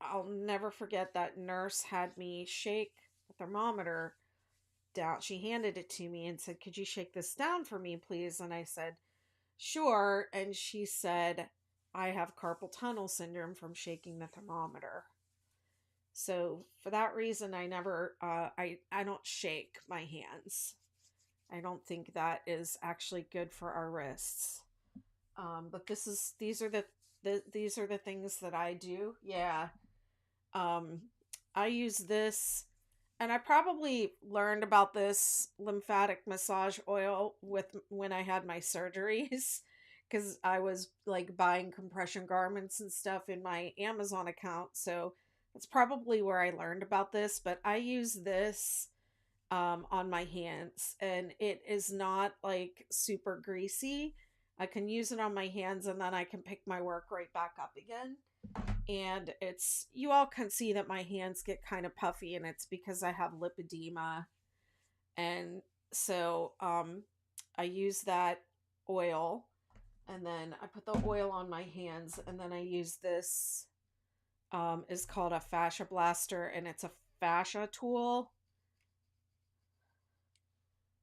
I'll never forget that nurse had me shake the thermometer down. She handed it to me and said, "Could you shake this down for me, please?" And I said, "Sure." And she said, "I have carpal tunnel syndrome from shaking the thermometer." So for that reason, I never, I don't shake my hands. I don't think that is actually good for our wrists. But these are the things that I do. Yeah. Um, I use this, and I probably learned about this lymphatic massage oil with when I had my surgeries, because I was like buying compression garments and stuff in my Amazon account. So that's probably where I learned about this. But I use this on my hands, and it is not like super greasy. I can use it on my hands, and then I can pick my work right back up again. And it's, you all can see that my hands get kind of puffy, and it's because I have lipedema. And so I use that oil, and then I put the oil on my hands, and then I use this is called a fascia blaster, and it's a fascia tool.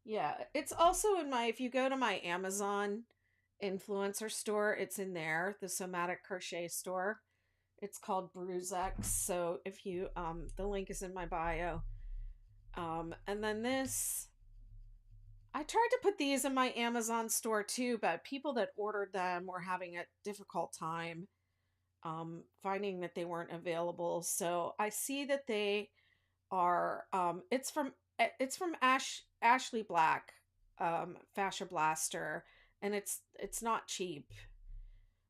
Yeah, it's also in my, if you go to my Amazon influencer store, it's in there, the somatic crochet store. It's called Bruisex. So if you the link is in my bio. And then this, I tried to put these in my Amazon store too, but people that ordered them were having a difficult time finding that they weren't available. So I see that they are it's from Ashley Black, Fascia Blaster, and it's not cheap.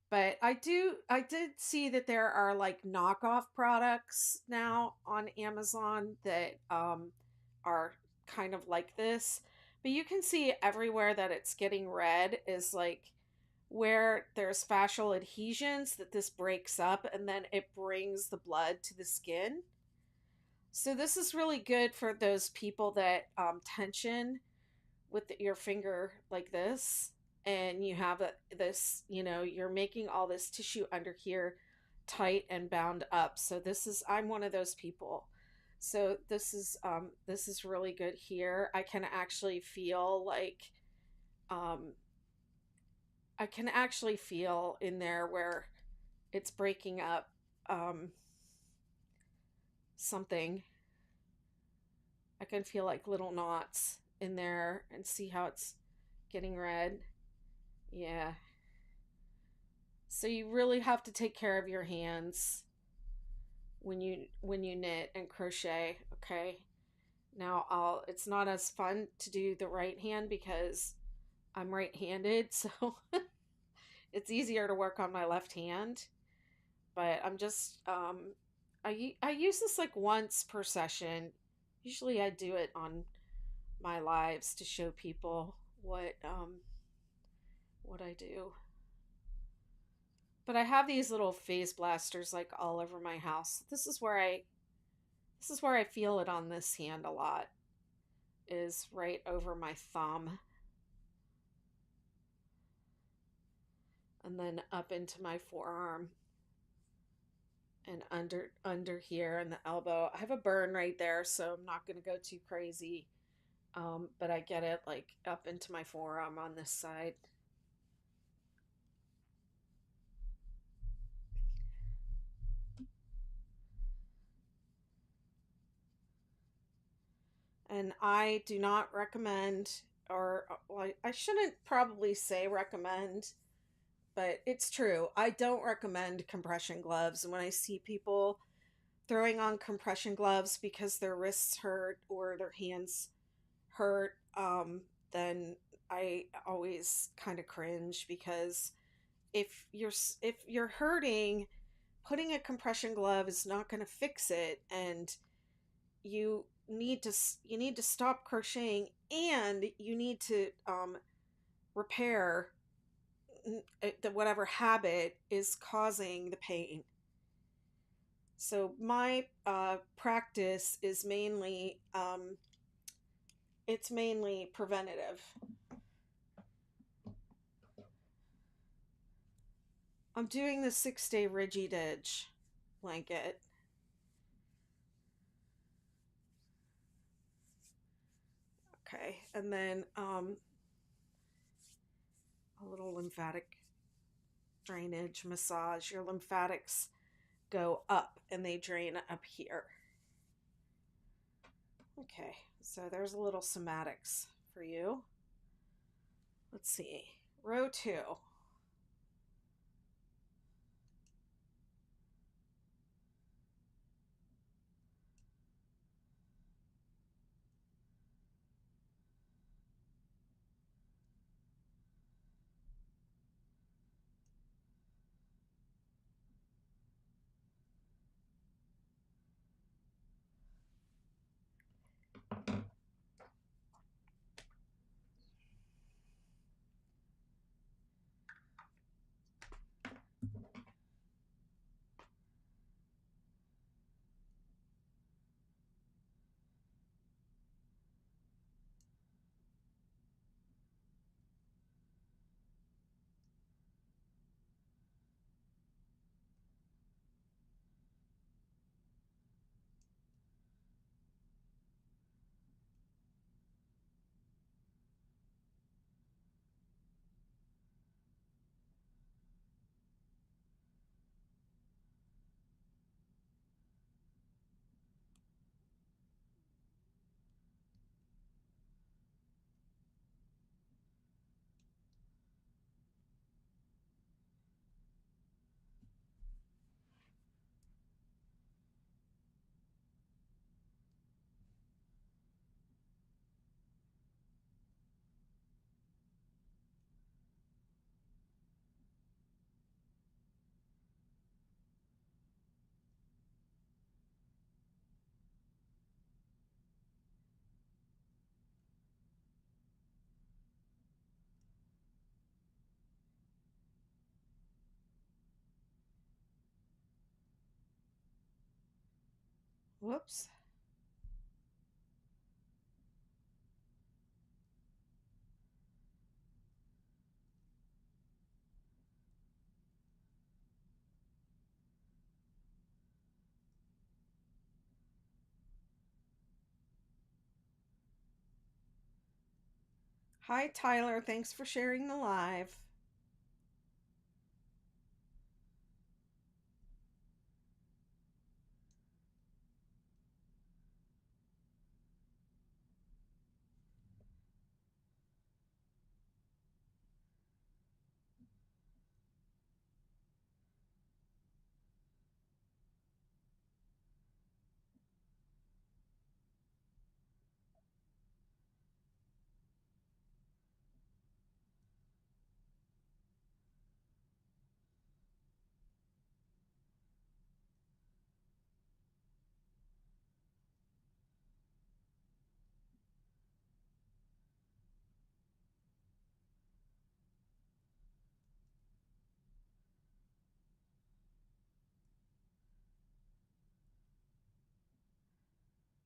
But I did see that there are like knockoff products now on Amazon that are kind of like this. But you can see everywhere that it's getting red is like where there's fascial adhesions that this breaks up, and then it brings the blood to the skin. So this is really good for those people that tension with your finger like this, and you have this, you know, you're making all this tissue under here tight and bound up. So this is, I'm one of those people. So this is really good here. I can actually feel like um I can actually feel in there where it's breaking up um something. I can feel like little knots in there and see how it's getting red. Yeah. So you really have to take care of your hands when you knit and crochet, okay? Now I'll it's not as fun to do the right hand because I'm right-handed, so it's easier to work on my left hand, but I'm just I use this like once per session. Usually I do it on my lives to show people what I do. But I have these little phase blasters like all over my house. This is where I feel it on this hand a lot, is right over my thumb, and then up into my forearm and under here in the elbow. I have a burn right there, so I'm not going to go too crazy. But I get it like up into my forearm on this side. And I do not recommend, or well, I shouldn't probably say recommend, but it's true. I don't recommend compression gloves. And when I see people throwing on compression gloves because their wrists hurt or their hands hurt, then I always kind of cringe, because if you're hurting, putting a compression glove is not going to fix it, and you you need to stop crocheting, and you need to repair whatever habit is causing the pain. So my practice is mainly it's mainly preventative. I'm doing the 6-day Ridgy Didge blanket. Okay, and then a little lymphatic drainage massage. Your lymphatics go up and they drain up here. Okay, so there's a little somatics for you. Let's see, row 2. Whoops. Hi, Tyler. Thanks for sharing the live.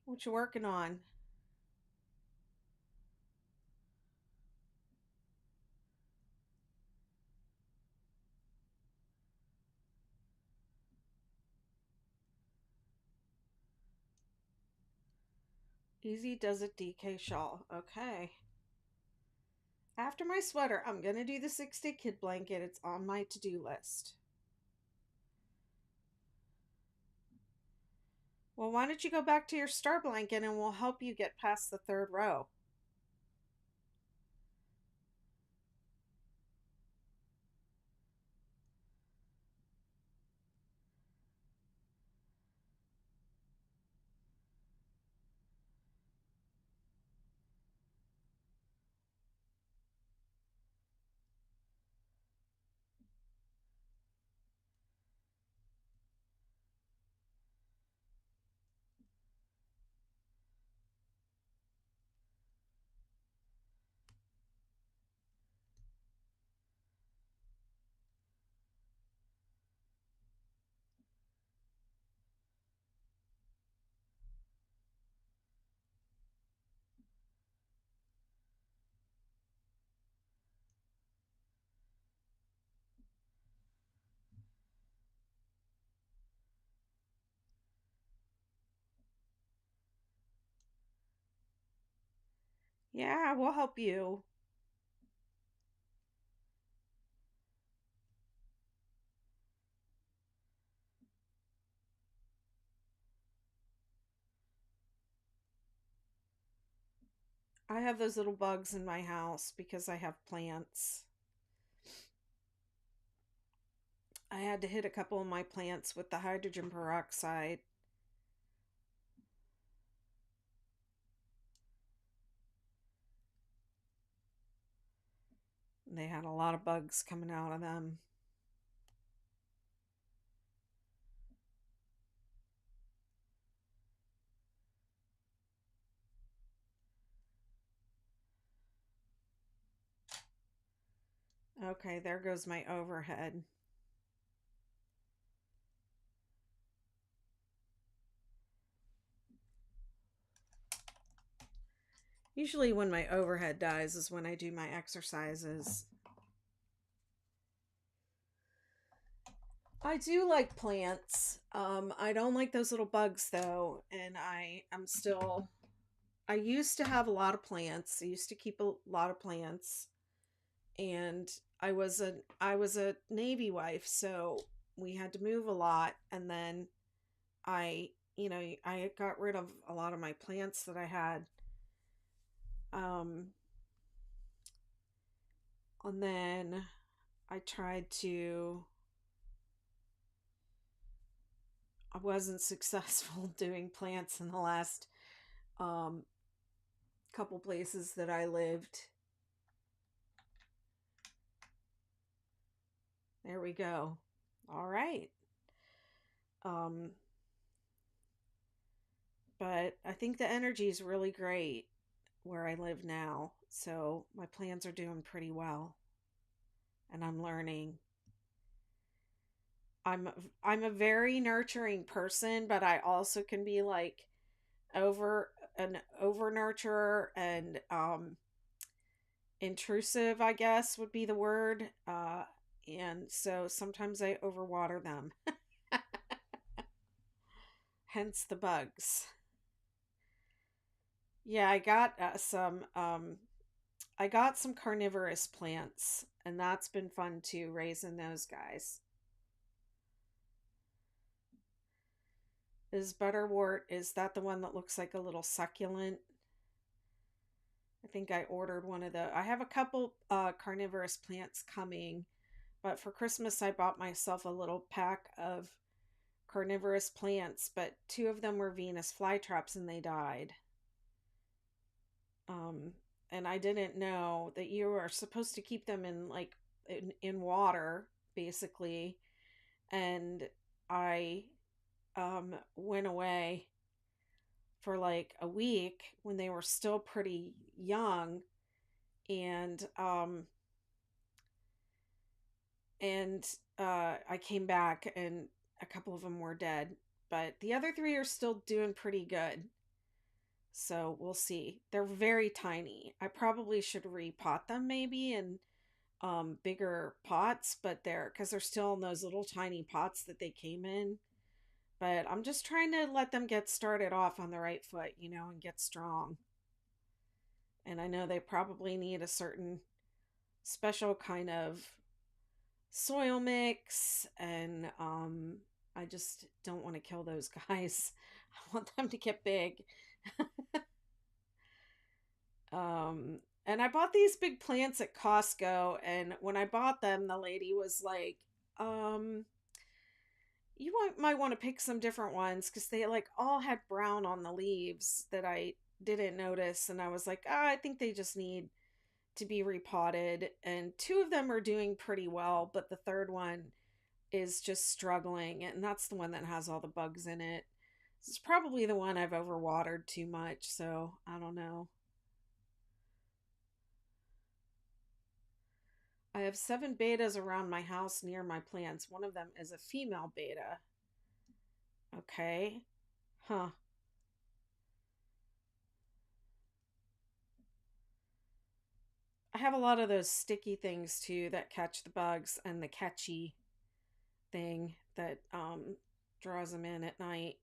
What you working on? Easy does it DK shawl. Okay. After my sweater, I'm going to do the 6-day kid blanket. It's on my to-do list. Well, why don't you go back to your star blanket and we'll help you get past the 3rd row. Yeah, we'll help you. I have those little bugs in my house because I have plants. I had to hit a couple of my plants with the hydrogen peroxide. They had a lot of bugs coming out of them. Okay, there goes my overhead. Usually when my overhead dies is when I do my exercises. I do like plants. I don't like those little bugs though, and I used to have a lot of plants. I used to keep a lot of plants, and I was a Navy wife, so we had to move a lot, and then I, I got rid of a lot of my plants that I had. Um, and then I tried to I wasn't successful doing plants in the last um couple places that I lived. There we go. All right. Um, but I think the energy is really great where I live now. So my plants are doing pretty well and I'm learning. I'm I'm a very nurturing person, but I also can be like over an over nurturer and intrusive, I guess would be the word. And so sometimes I overwater them, hence the bugs. Yeah, I got some carnivorous plants, and that's been fun too, raising those guys. Is butterwort, is that the one that looks like a little succulent? I think I ordered one of the. I have a couple carnivorous plants coming, but for Christmas I bought myself a little pack of carnivorous plants, but two of them were Venus flytraps and they died. Um, and I didn't know that you are supposed to keep them in in water, basically. And I went away for like a week when they were still pretty young, and and I came back and a couple of them were dead, but the other three are still doing pretty good. So we'll see. They're very tiny. I probably should repot them maybe in bigger pots, but they're still in those little tiny pots that they came in. But I'm just trying to let them get started off on the right foot, and get strong. And I know they probably need a certain special kind of soil mix, and I just don't want to kill those guys. I want them to get big. Um, and I bought these big plants at Costco, and when I bought them, the lady was like, um, might want to pick some different ones because they like all had brown on the leaves that I didn't notice. And I was like, I think they just need to be repotted. And two of them are doing pretty well, but the third one is just struggling. And that's the one that has all the bugs in it. It's probably the one I've overwatered too much. So I don't know. I have 7 betas around my house near my plants. One of them is a female beta. Okay. Huh. I have a lot of those sticky things too that catch the bugs and the catchy thing that draws them in at night.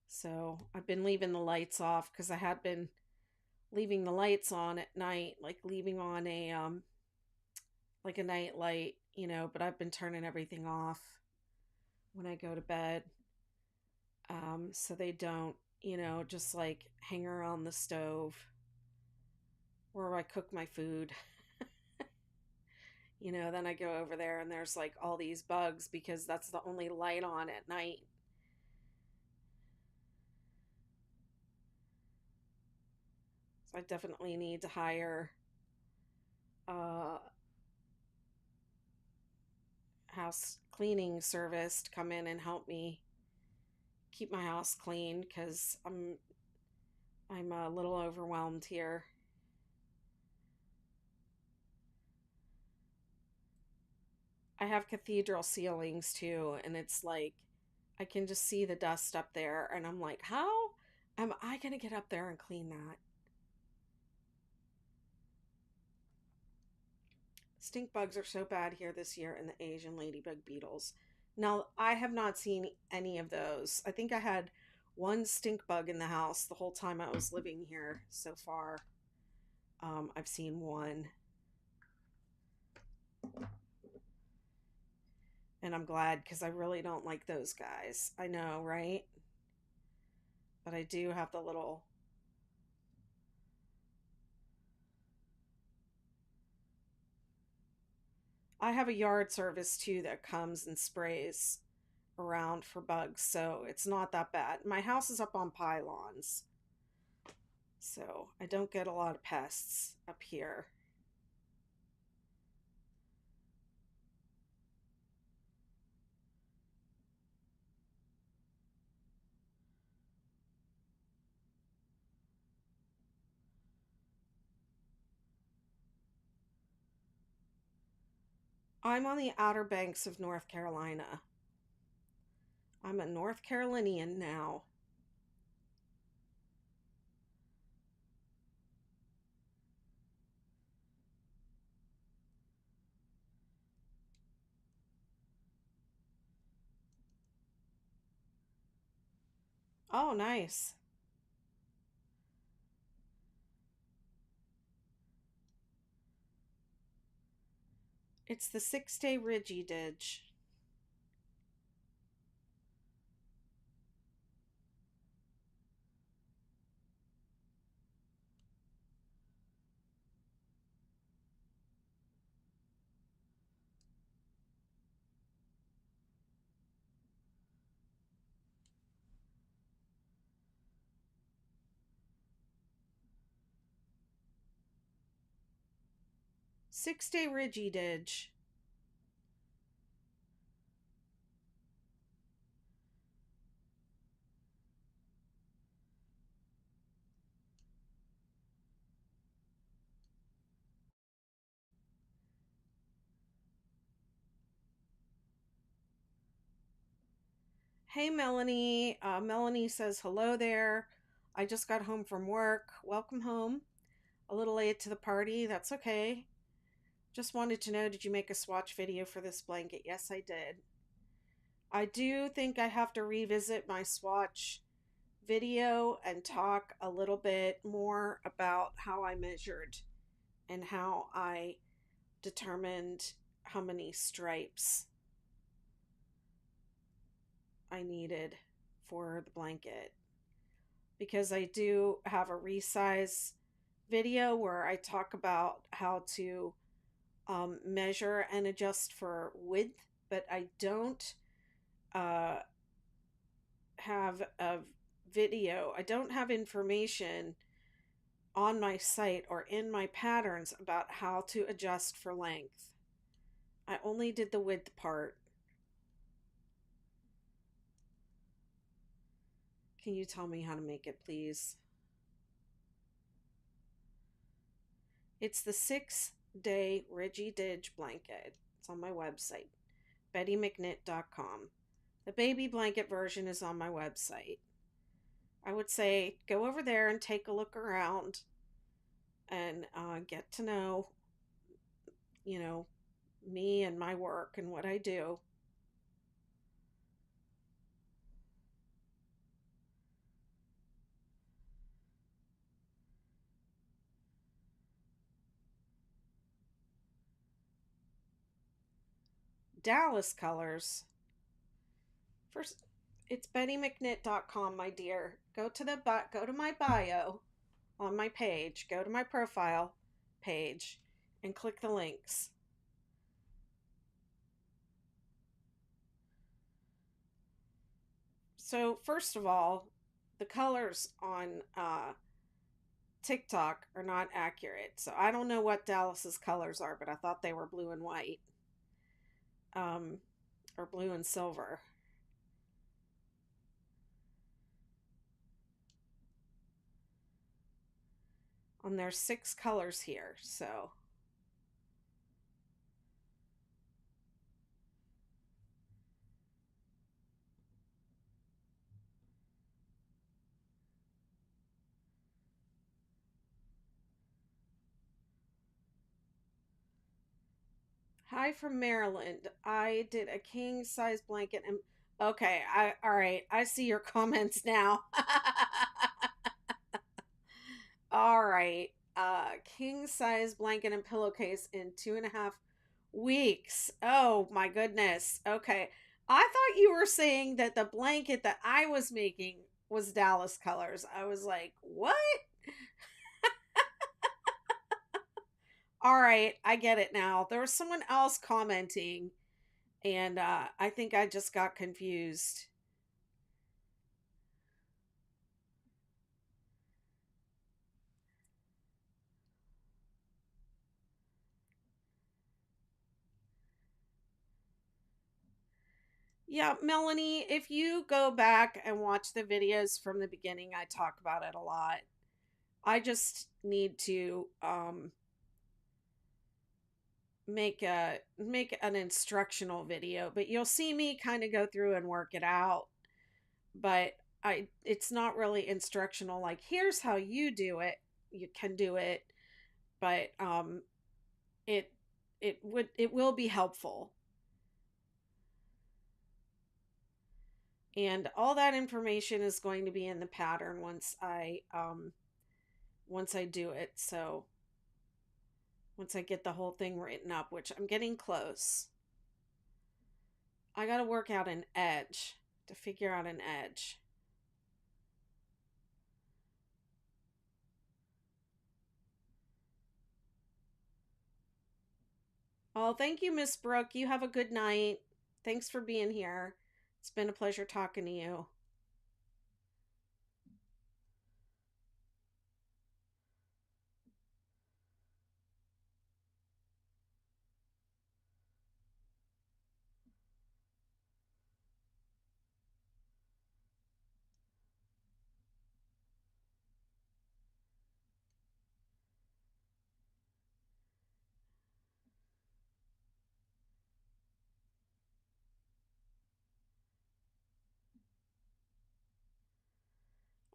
So I've been leaving the lights off because I had been leaving the lights on at night, like leaving on a like a night light, but I've been turning everything off when I go to bed. So they don't, just like hang around the stove where I cook my food. Then I go over there and there's like all these bugs because that's the only light on at night. So I definitely need to hire a house cleaning service to come in and help me keep my house clean because I'm a little overwhelmed here. I have cathedral ceilings too, and it's like I can just see the dust up there, and I'm like, how am I going to get up there and clean that? Stink bugs are so bad here this year, and the Asian ladybug beetles. Now, I have not seen any of those. I think I had one stink bug in the house the whole time I was living here so far. I've seen one. And I'm glad because I really don't like those guys. I know, right? But I do have the little. I have a yard service too that comes and sprays around for bugs, so it's not that bad. My house is up on pylons, so I don't get a lot of pests up here. I'm on the Outer Banks of North Carolina. I'm a North Carolinian now. Oh, nice. It's the 6-day Ridgy Didge. Six-day Ridgy Didge. Hey, Melanie. Melanie says, hello there. I just got home from work. Welcome home. A little late to the party. That's okay. Just wanted to know, did you make a swatch video for this blanket? Yes, I did. I do think I have to revisit my swatch video and talk a little bit more about how I measured and how I determined how many stripes I needed for the blanket. Because I do have a resize video where I talk about how to measure and adjust for width, but I don't uh, have a video. I don't have information on my site or in my patterns about how to adjust for length. I only did the width part. Can you tell me how to make it, please? It's the 6-day Ridgy Didge blanket. It's on my website, bettymcknit.com. The baby blanket version is on my website. I would say go over there and take a look around and get to know, me and my work and what I do. Dallas colors. First, it's BettyMcKnit.com, my dear. Go to my bio on my page. Go to my profile page and click the links. So first of all, the colors on TikTok are not accurate. So I don't know what Dallas's colors are, but I thought they were blue and white, or blue and silver. And there's 6 colors here, so hi from Maryland. I did a king size blanket and okay, all right. I see your comments now. All right. King size blanket and pillowcase in 2.5 weeks. Oh my goodness. Okay. I thought you were saying that the blanket that I was making was Dallas colors. I was like, what? All right, I get it now. There was someone else commenting, and I think I just got confused. Yeah, Melanie, if you go back and watch the videos from the beginning, I talk about it a lot. I just need to make an instructional video, but you'll see me kind of go through and work it out. But it's not really instructional like here's how you do it. You can do it, but it it will be helpful. And all that information is going to be in the pattern once I do it. So once I get the whole thing written up, which I'm getting close. I got to work out an edge to figure out an edge. Oh, thank you, Miss Brooke. You have a good night. Thanks for being here. It's been a pleasure talking to you.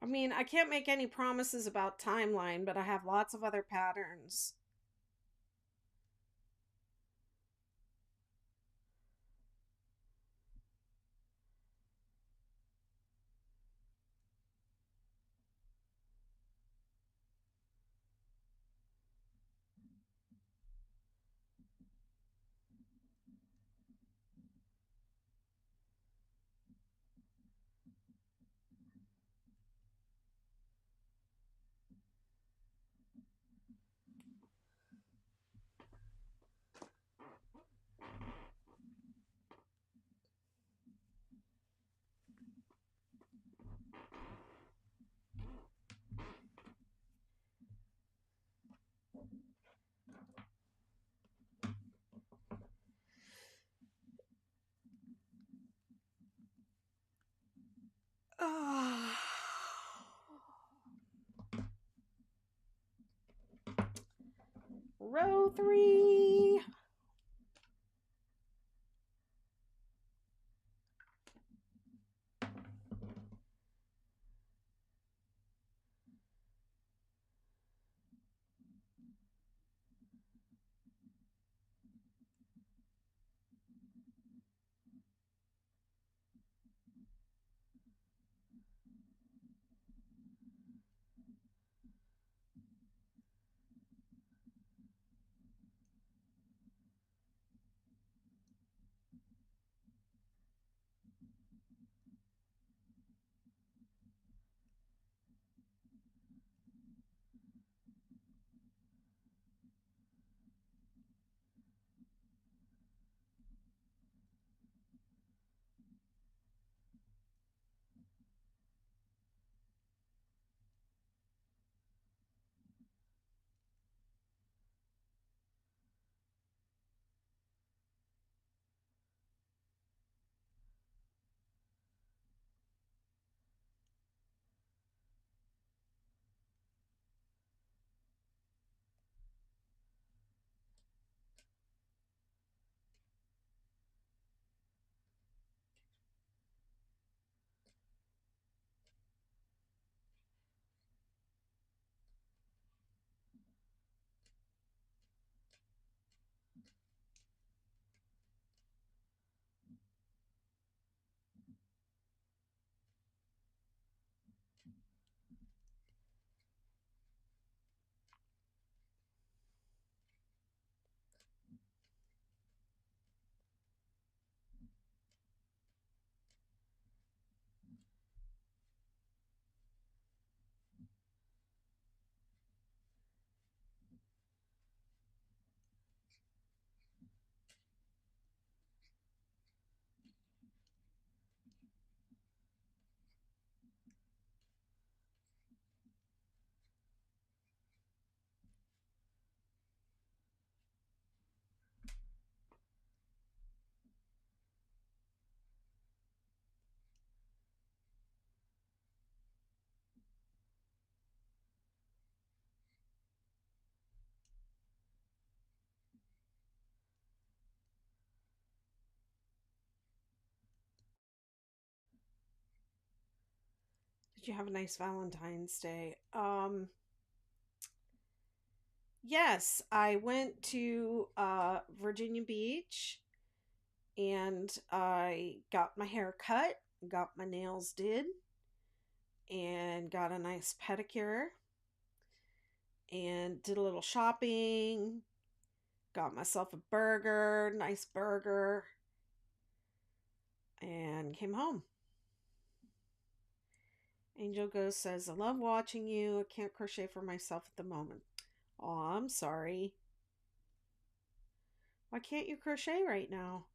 I mean, I can't make any promises about timeline, but I have lots of other patterns. Row 3. Did you have a nice Valentine's Day? Yes, I went to Virginia Beach and I got my hair cut, got my nails did, and got a nice pedicure and did a little shopping, got myself a burger, nice burger, and came home. Angel Ghost says, I love watching you. I can't crochet for myself at the moment. Oh, I'm sorry. Why can't you crochet right now?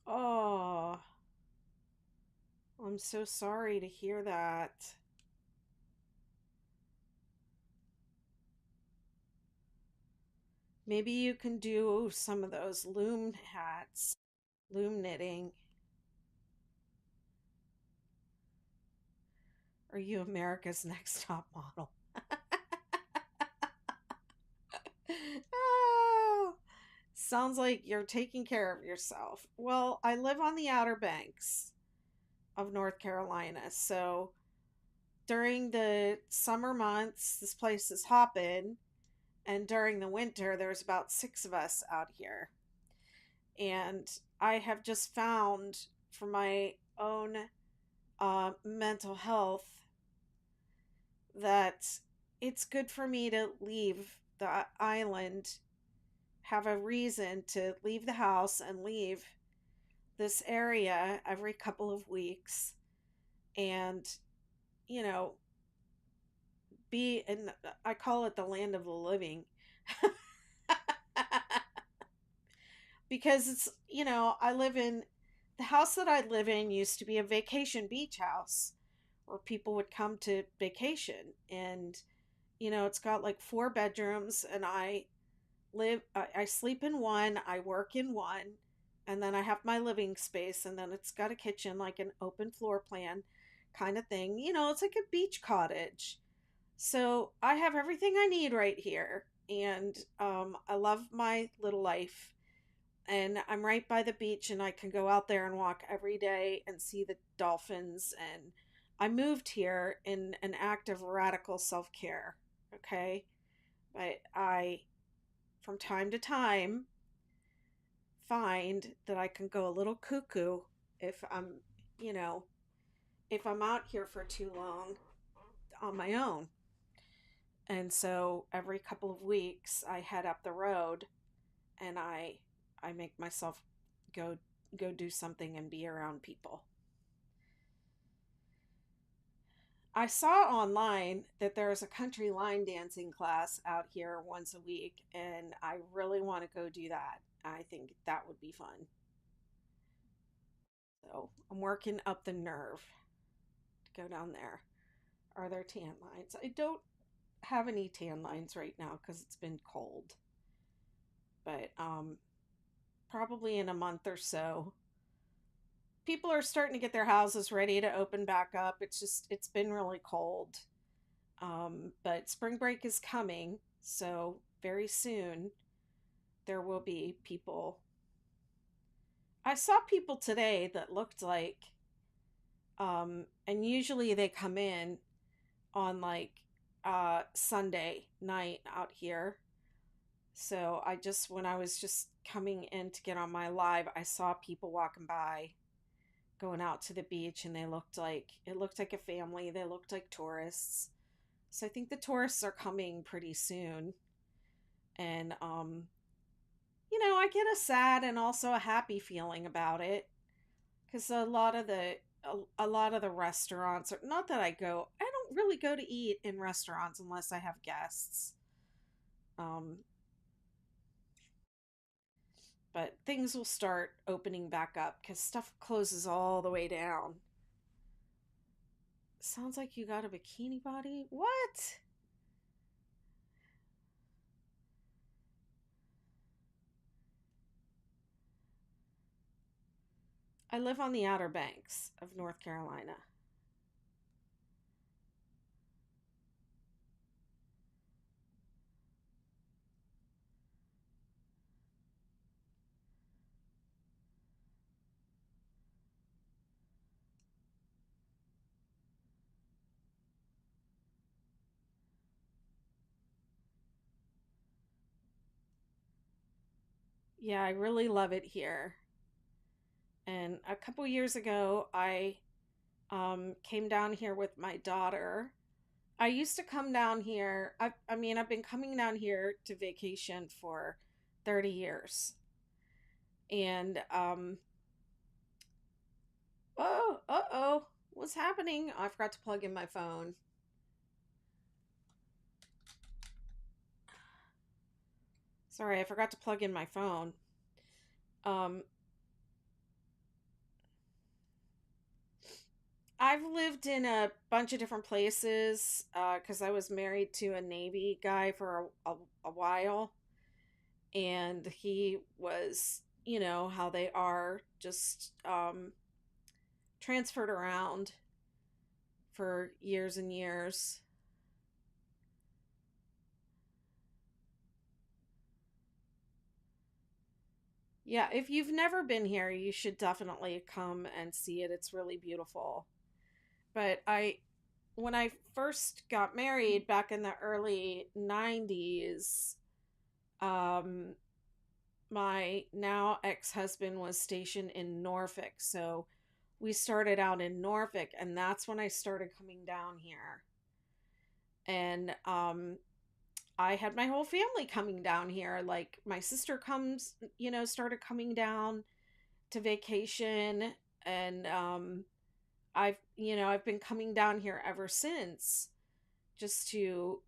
Oh, I'm so sorry to hear that. Maybe you can do some of those loom hats, loom knitting. Are you America's Next Top Model? Oh, sounds like you're taking care of yourself. Well, I live on the Outer Banks of North Carolina, so during the summer months, this place is hopping, and during the winter, there's about six of us out here. And I have just found for my own mental health that it's good for me to leave the island, have a reason to leave the house and leave this area every couple of weeks and, you know, be in, I call it the land of the living. Because it's, I live in the house that I live in used to be a vacation beach house where people would come to vacation. And, it's got like four bedrooms, and I sleep in one, I work in one, and then I have my living space, and then it's got a kitchen, like an open floor plan kind of thing. It's like a beach cottage. So I have everything I need right here. And I love my little life, and I'm right by the beach, and I can go out there and walk every day and see the dolphins. And I moved here in an act of radical self-care. Okay. But I, from time to time, find that I can go a little cuckoo if you know, if I'm out here for too long on my own. And so every couple of weeks I head up the road, and I make myself go go do something and be around people. I saw online that there's a country line dancing class out here once a week, and I really want to go do that. I think that would be fun. So I'm working up the nerve to go down there. Are there tan lines? I don't have any tan lines right now because it's been cold. But probably in a month or so, people are starting to get their houses ready to open back up. It's been really cold. But spring break is coming, so very soon there will be people. I saw people today that looked like, and usually they come in on like Sunday night out here. So when I was just coming in to get on my live, I saw people walking by going out to the beach, and it looked like a family. They looked like tourists. So I think the tourists are coming pretty soon. And I get a sad and also a happy feeling about it. because a lot of the restaurants are not that I don't really go to eat in restaurants unless I have guests. Um, but things will start opening back up because stuff closes all the way down. Sounds like you got a bikini body. What? I live on the Outer Banks of North Carolina. Yeah, I really love it here. And a couple years ago, I came down here with my daughter. I used to come down here. I mean, I've been coming down here to vacation for 30 years. And, oh, uh-oh, what's happening? I forgot to plug in my phone. Sorry, I forgot to plug in my phone. Um, I've lived in a bunch of different places because I was married to a Navy guy for a while. And he was, you know, how they are, just transferred around for years and years. Yeah, if you've never been here, you should definitely come and see it. It's really beautiful. But when I first got married back in the early 90s, um, my now ex husband was stationed in Norfolk. So we started out in Norfolk, and that's when I started coming down here. And I had my whole family coming down here. Like my sister comes, you know, started coming down to vacation, and I've been coming down here ever since, just to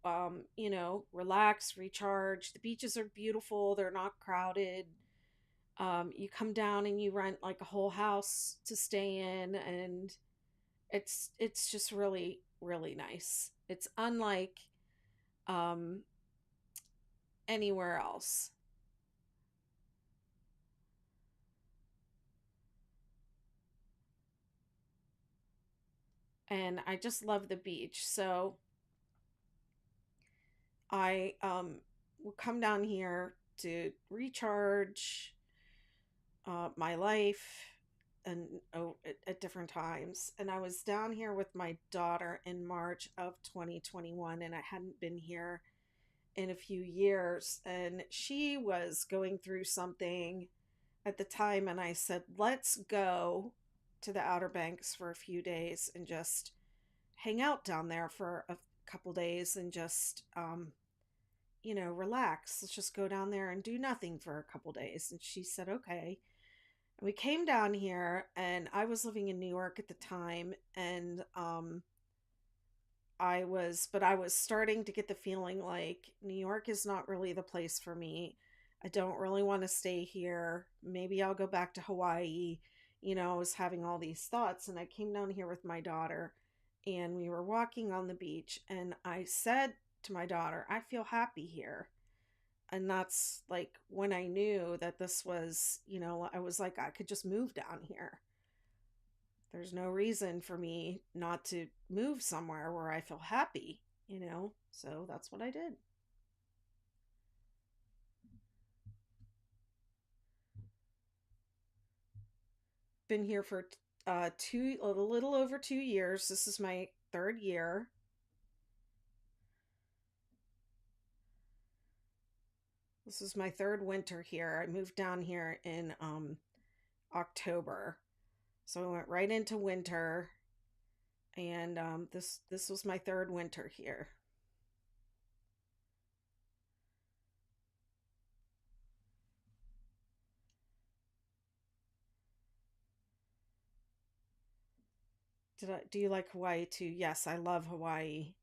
you know, relax, recharge. The beaches are beautiful, they're not crowded. You come down and you rent like a whole house to stay in, and it's just really really nice. It's unlike um anywhere else. And I just love the beach. So I will come down here to recharge my life and at different times. And I was down here with my daughter in March of 2021, and I hadn't been here in a few years. And she was going through something at the time, and I said, let's go to the Outer Banks for a few days and just hang out down there for a couple days and just you know, relax. Let's just go down there and do nothing for a couple days. And she said, okay. And we came down here, and I was living in New York at the time, and I was starting to get the feeling like New York is not really the place for me. I don't really want to stay here. Maybe I'll go back to Hawaii. You know, I was having all these thoughts, and I came down here with my daughter, and we were walking on the beach, and I said to my daughter, I feel happy here. And that's like when I knew that this was, you know, I was like, I could just move down here. There's no reason for me not to move somewhere where I feel happy, you know? So that's what I did. Been here for a little over 2 years. This is my third year. This is my third winter here. I moved down here in October. So I went right into winter, and this was my third winter here. Do you like Hawaii too? Yes, I love Hawaii.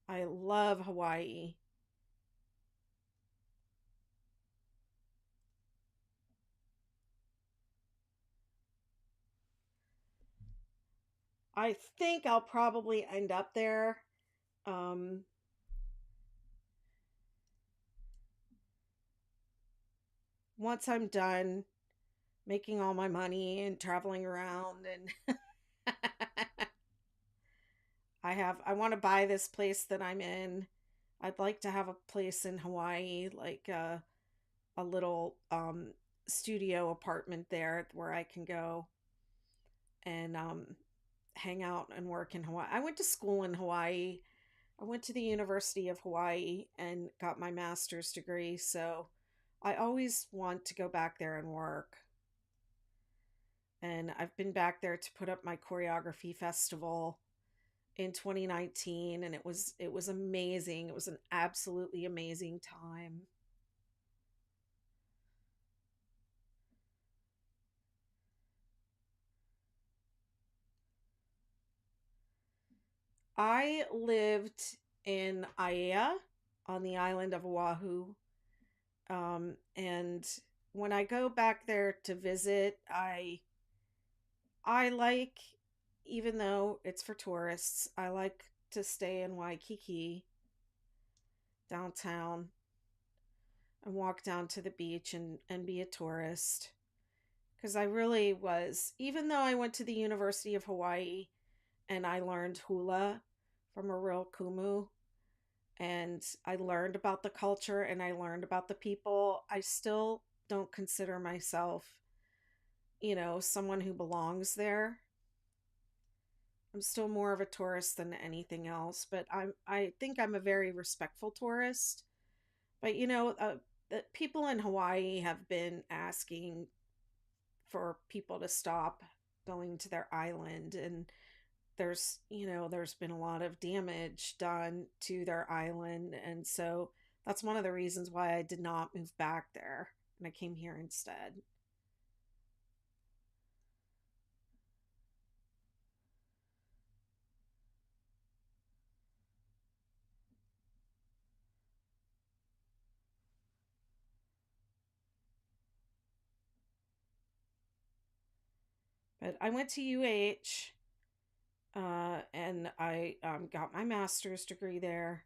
I love Hawaii. I think I'll probably end up there. Um, Once I'm done making all my money and traveling around and I want to buy this place that I'm in. I'd like to have a place in Hawaii, like a little studio apartment there where I can go and hang out and work in Hawaii. I went to school in Hawaii. I went to the University of Hawaii and got my master's degree, so I always want to go back there and work. And I've been back there to put up my choreography festival in 2019, and it was amazing. It was an absolutely amazing time. I lived in Aiea on the island of Oahu. And when I go back there to visit, I like, even though it's for tourists, I like to stay in Waikiki downtown and walk down to the beach and be a tourist. Because I really was, even though I went to the University of Hawaii and I learned hula from a real kumu, and I learned about the culture and I learned about the people, I still don't consider myself, someone who belongs there. I'm still more of a tourist than anything else, but I think I'm a very respectful tourist. But the people in Hawaii have been asking for people to stop going to their island, and there's been a lot of damage done to their island, and so that's one of the reasons why I did not move back there and I came here instead. But I went to UH, and I got my master's degree there,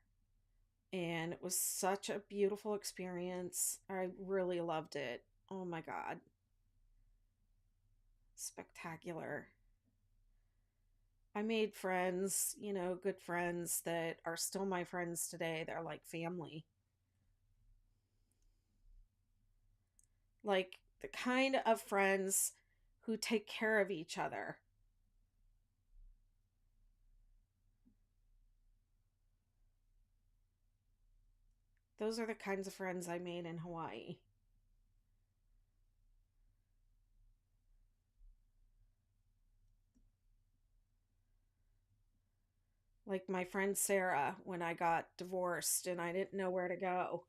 and it was such a beautiful experience. I really loved it. Oh my God, spectacular. I made friends, good friends that are still my friends today. They're like family. Like the kind of friends who take care of each other. Those are the kinds of friends I made in Hawaii. Like my friend Sarah, when I got divorced and I didn't know where to go.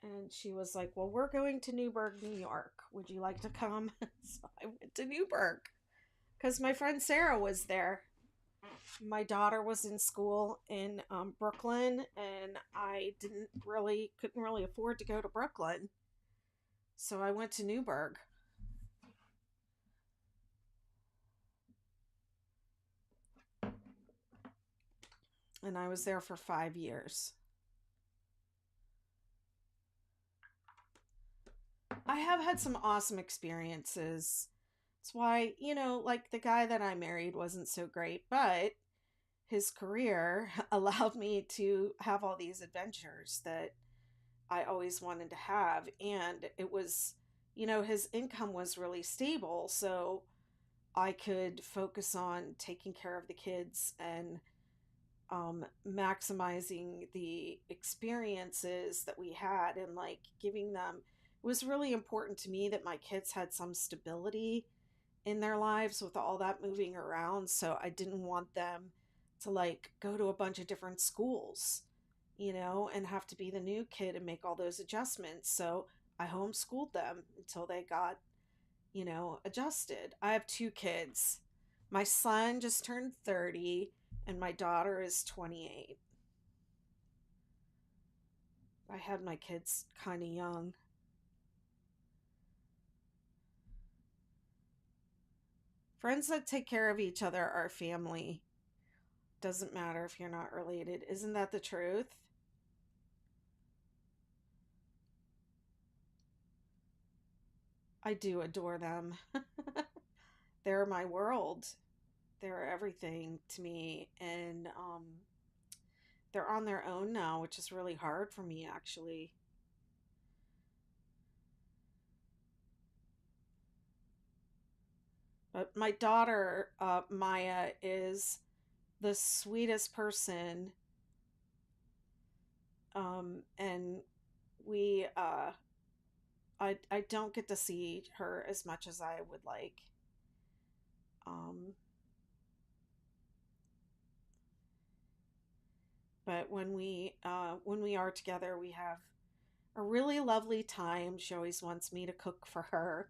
And she was like, "Well, we're going to Newburgh, New York. Would you like to come?" So I went to Newburgh because my friend Sarah was there. My daughter was in school in Brooklyn, and I couldn't really afford to go to Brooklyn. So I went to Newburgh, and I was there for 5 years. I have had some awesome experiences. That's why, like the guy that I married wasn't so great, but his career allowed me to have all these adventures that I always wanted to have. And it was, his income was really stable. So I could focus on taking care of the kids and maximizing the experiences that we had and like giving them. It was really important to me that my kids had some stability in their lives with all that moving around. So I didn't want them to like go to a bunch of different schools, and have to be the new kid and make all those adjustments. So I homeschooled them until they got, adjusted. I have two kids. My son just turned 30 and my daughter is 28. I had my kids kind of young. Friends that take care of each other are family. Doesn't matter if you're not related. Isn't that the truth? I do adore them. They're my world. They're everything to me. And they're on their own now, which is really hard for me, actually. But my daughter, Maya, is the sweetest person. And we, I don't get to see her as much as I would like. Um, but when we are together, we have a really lovely time. She always wants me to cook for her,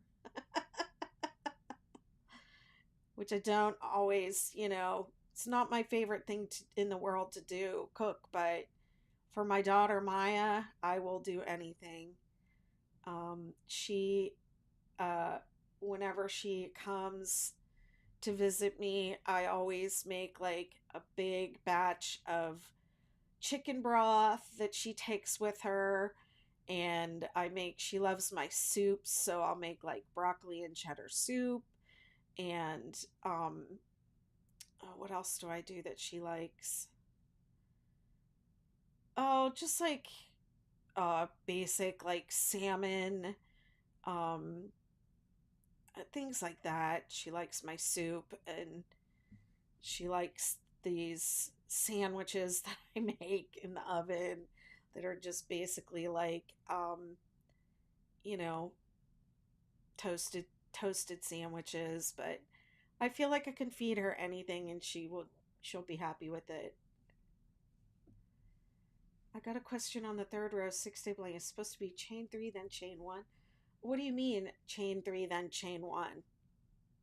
which I don't always, it's not my favorite thing in the world to do, cook, but for my daughter Maya, I will do anything. She, uh, whenever she comes to visit me, I always make like a big batch of chicken broth that she takes with her. And she loves my soups, so I'll make like broccoli and cheddar soup. And what else do I do that she likes? Oh, just like basic like salmon, um, things like that. She likes my soup, and she likes these sandwiches that I make in the oven that are just basically like, you know, toasted toasted sandwiches. But I feel like I can feed her anything, and she'll be happy with it. I got a question on the third row. 6-day blanket is supposed to be chain three, then chain one. What do you mean chain three, then chain one?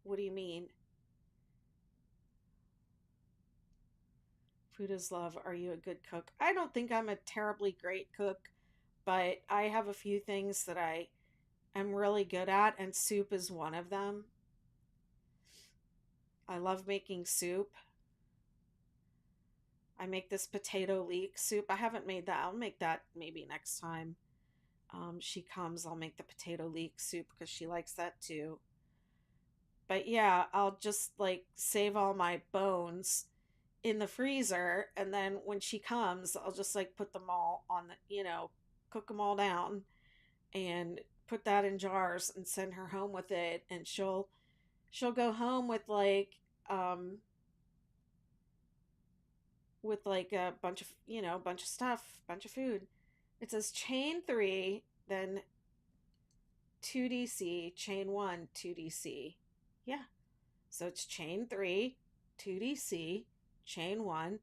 What do you mean? Food is love. Are you a good cook? I don't think I'm a terribly great cook, but I have a few things that I am really good at, and soup is one of them. I love making soup. I make this potato leek soup. I haven't made that. I'll make that maybe next time she comes. I'll make the potato leek soup because she likes that too. But yeah, I'll just like save all my bones in the freezer, and then when she comes, I'll just like put them all on cook them all down and put that in jars and send her home with it, and she'll go home um with like a bunch of stuff, bunch of food. It says chain 3, then 2DC, chain 1, 2DC. Yeah. So it's chain 3, 2DC, chain 1,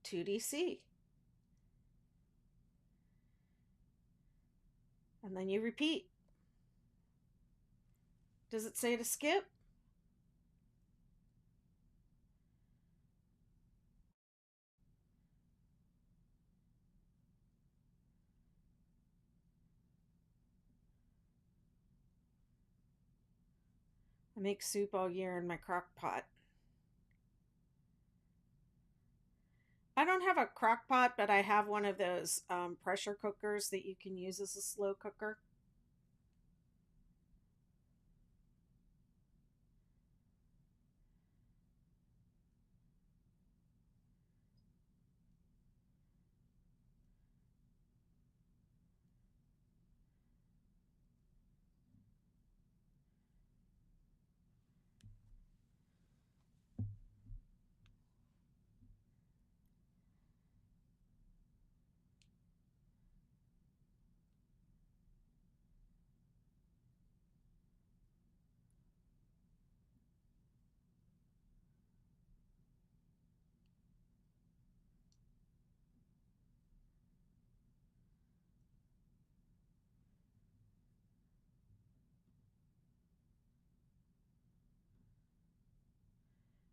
2DC. And then you repeat. Does it say to skip? I make soup all year in my crock pot. I don't have a crock pot, but I have one of those pressure cookers that you can use as a slow cooker.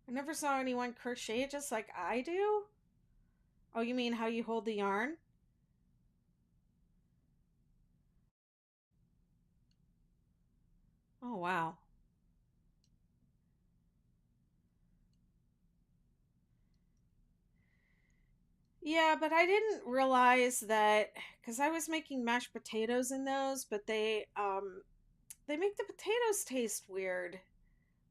I never saw anyone crochet just like I do. Oh, you mean how you hold the yarn? Oh, wow. Yeah, but I didn't realize that because I was making mashed potatoes in those, but they make the potatoes taste weird.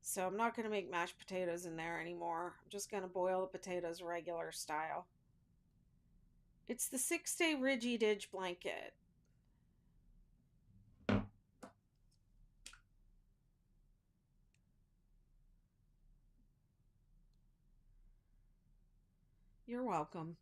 So I'm not gonna make mashed potatoes in there anymore. I'm just gonna boil the potatoes regular style. It's the 6 day Ridgy Didge blanket. You're welcome.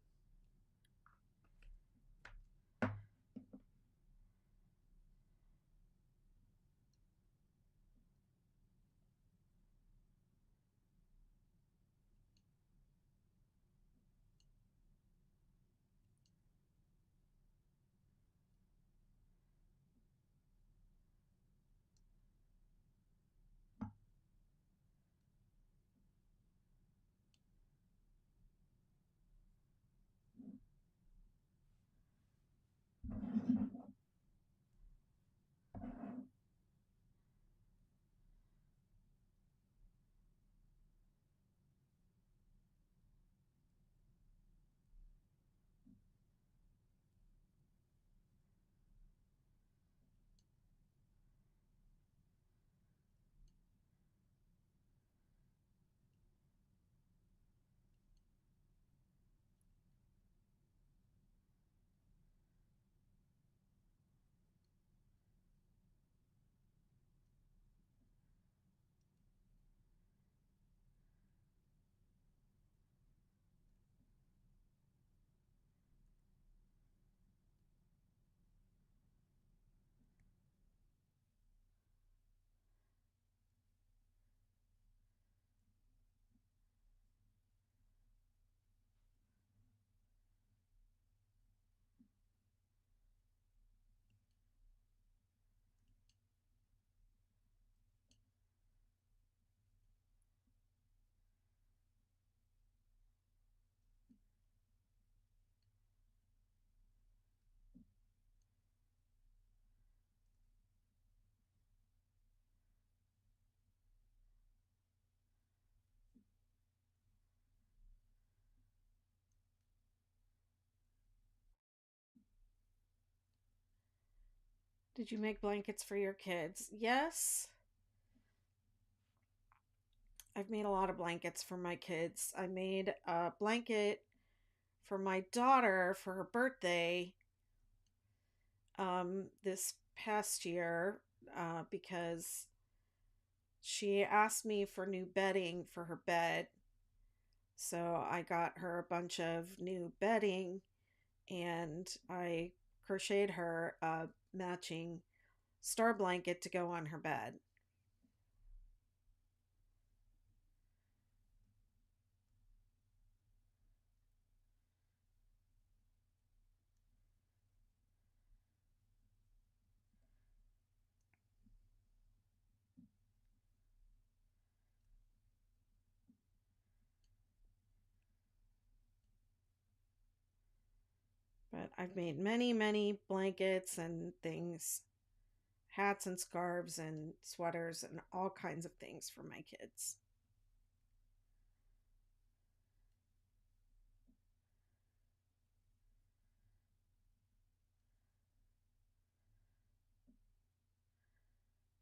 Did you make blankets for your kids? Yes. I've made a lot of blankets for my kids. I made a blanket for my daughter for her birthday this past year because she asked me for new bedding for her bed. So I got her a bunch of new bedding and I crocheted her a matching star blanket to go on her bed. But I've made many, many blankets and things, hats and scarves and sweaters and all kinds of things for my kids.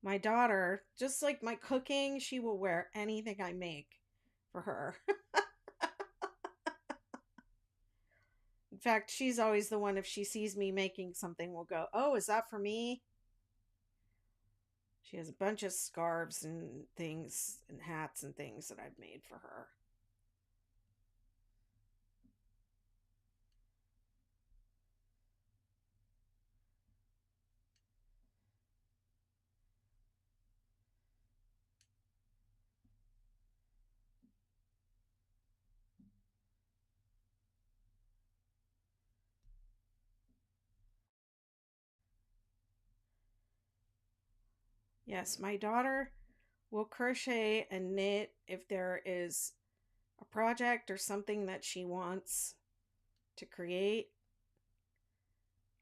My daughter, just like my cooking, she will wear anything I make for her. In fact, she's always the one, if she sees me making something, will go, "Oh, is that for me?" She has a bunch of scarves and things and hats and things that I've made for her. Yes, my daughter will crochet and knit if there is a project or something that she wants to create.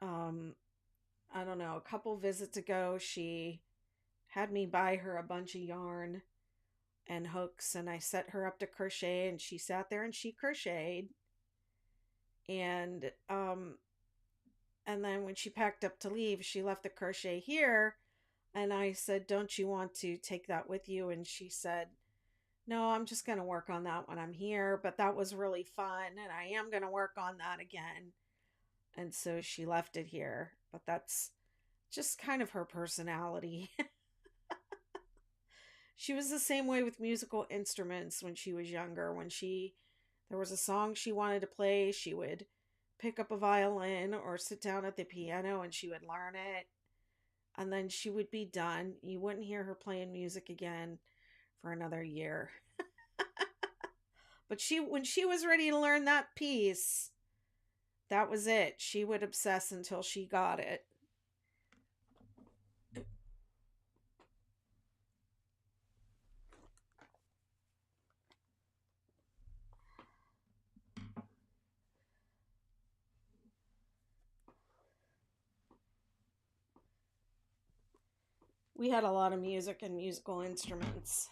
Um, I don't know, a couple visits ago, she had me buy her a bunch of yarn and hooks, and I set her up to crochet, and she sat there and she crocheted. And and then when she packed up to leave, she left the crochet here, and I said, "Don't you want to take that with you?" And she said, "No, I'm just going to work on that when I'm here, but that was really fun and I am going to work on that again." And so she left it here, but that's just kind of her personality. She was the same way with musical instruments when she was younger. When there was a song she wanted to play, she would pick up a violin or sit down at the piano and she would learn it. And then she would be done. You wouldn't hear her playing music again for another year. But when she was ready to learn that piece, that was it. She would obsess until she got it. We had a lot of music and musical instruments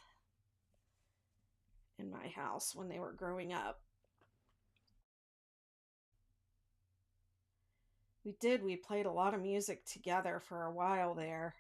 in my house when they were growing up. We did. We played a lot of music together for a while there.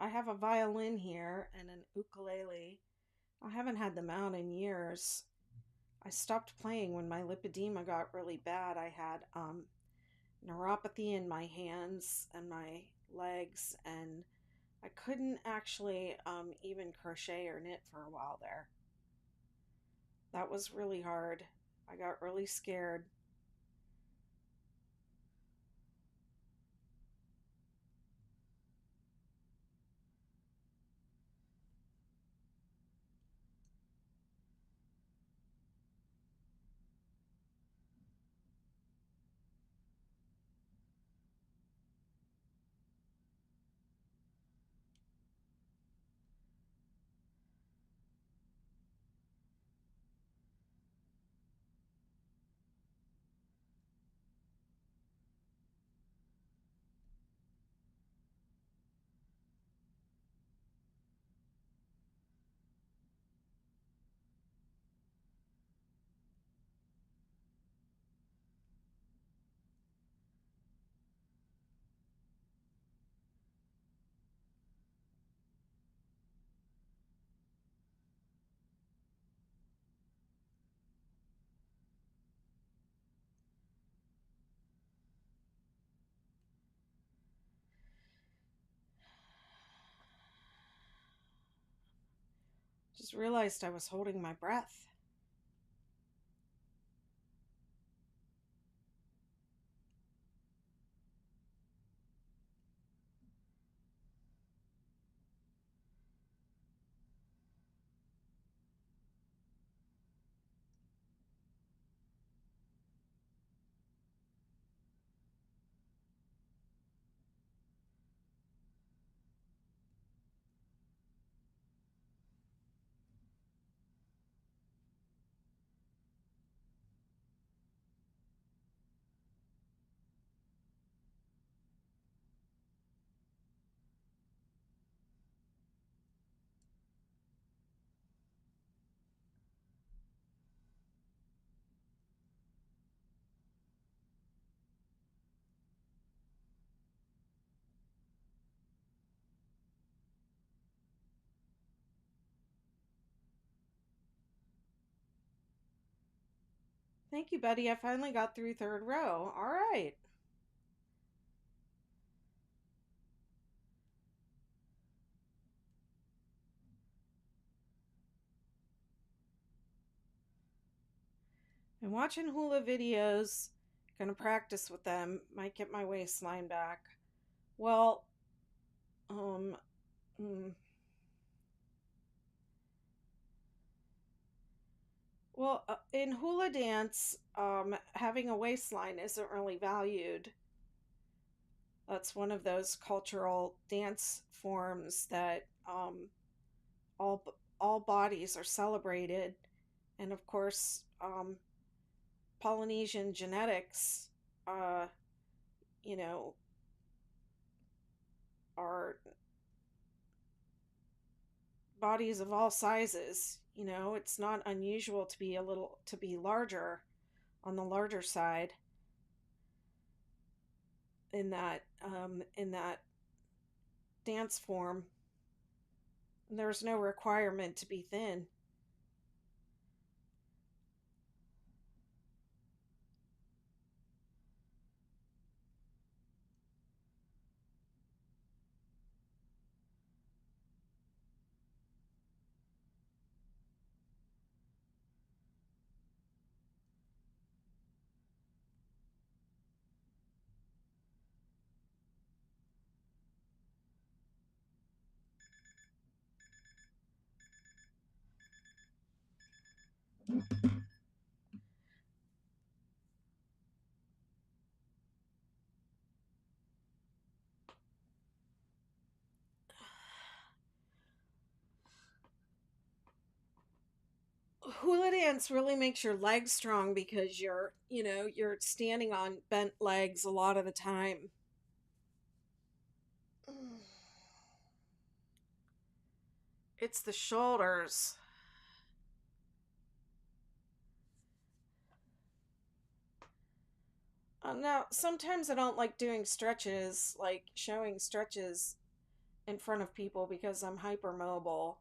I have a violin here and an ukulele. I haven't had them out in years. I stopped playing when my lipedema got really bad. I had neuropathy in my hands and my legs, and I couldn't actually even crochet or knit for a while there. That was really hard. I got really scared. Just realized I was holding my breath. Thank you, buddy. I finally got through third row. All right. I'm watching hula videos. Gonna practice with them. Might get my waistline back. Well, um, mm, in hula dance, having a waistline isn't really valued. That's one of those cultural dance forms that all all bodies are celebrated, and of course, Polynesian genetics, uh, you know, are bodies of all sizes. You know, it's not unusual to be larger, on the larger side, in that dance form. There's no requirement to be thin. Hula dance really makes your legs strong because you're standing on bent legs a lot of the time. It's the shoulders. Now, sometimes I don't like doing stretches, like showing stretches in front of people because I'm hypermobile.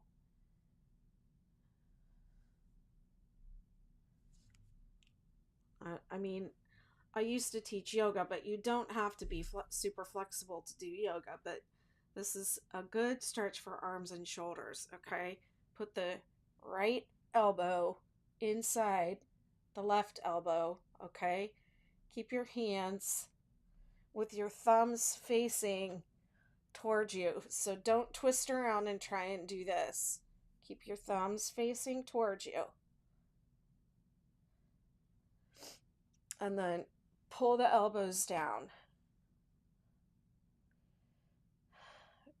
I mean, I used to teach yoga, but you don't have to be super flexible to do yoga. But this is a good stretch for arms and shoulders, okay? Put the right elbow inside the left elbow, okay? Keep your hands with your thumbs facing towards you. So don't twist around and try and do this. Keep your thumbs facing towards you. And then pull the elbows down.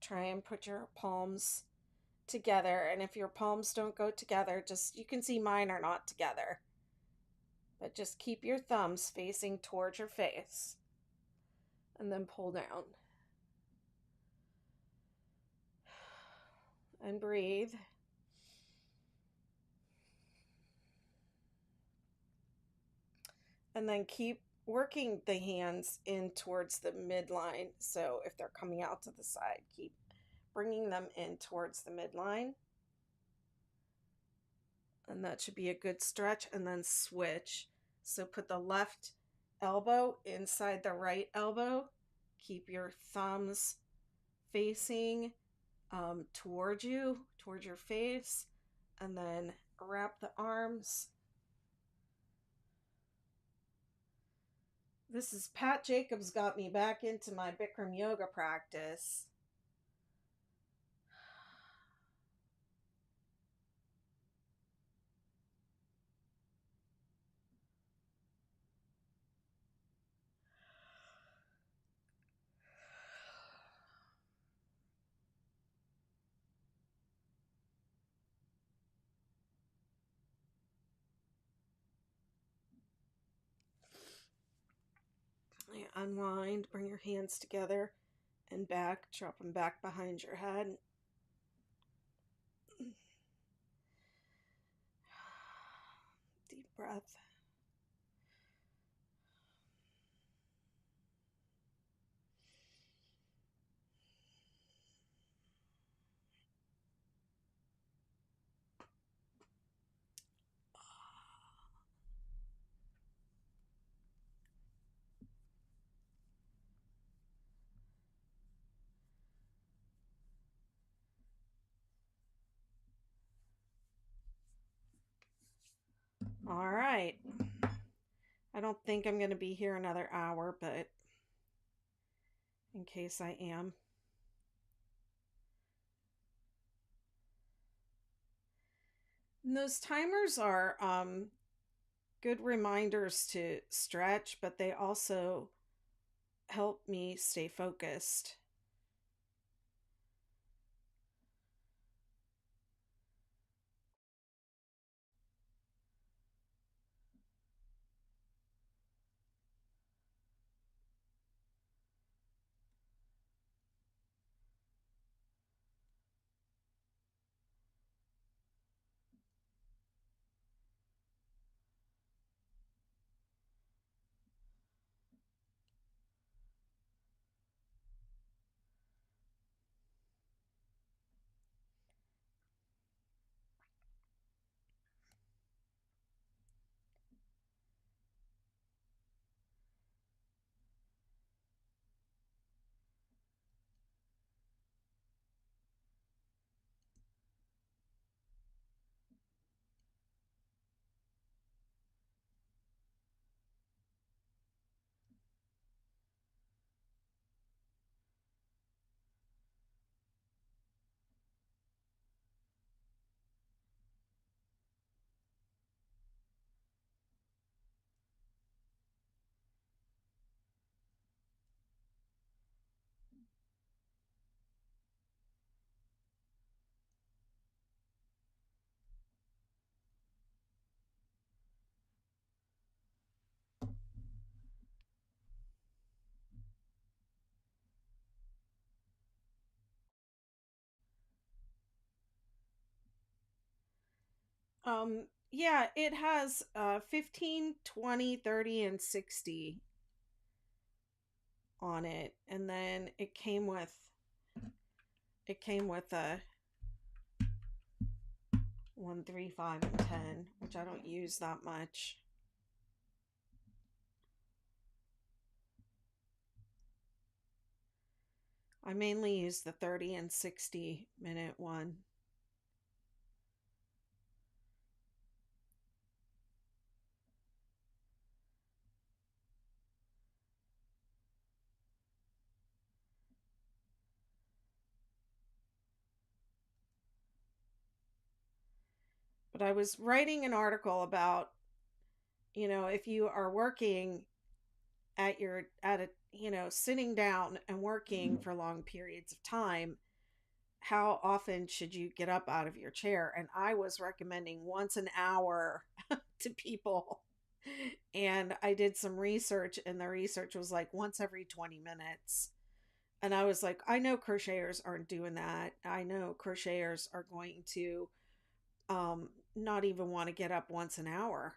Try and put your palms together. And if your palms don't go together, you can see mine are not together. But just keep your thumbs facing towards your face. And then pull down. And breathe. And then keep working the hands in towards the midline. So if they're coming out to the side, keep bringing them in towards the midline. And that should be a good stretch. And then switch. So put the left elbow inside the right elbow. Keep your thumbs facing towards you, towards your face. And then wrap the arms. This is Pat Jacobs got me back into my Bikram yoga practice. Unwind, bring your hands together and back, drop them back behind your head. Deep breath. All right. I don't think I'm going to be here another hour, but in case I am. And those timers are good reminders to stretch, but they also help me stay focused. Yeah, it has 15, 20, 30, and 60 on it. And then it came with a 1, 3, 5, and 10, which I don't use that much. I mainly use the 30 and 60-minute one. But I was writing an article about, if you are working at a, sitting down and working for long periods of time, how often should you get up out of your chair? And I was recommending once an hour to people. And I did some research, and the research was like once every 20 minutes. And I was like, I know crocheters aren't doing that. I know crocheters are going to not even want to get up once an hour.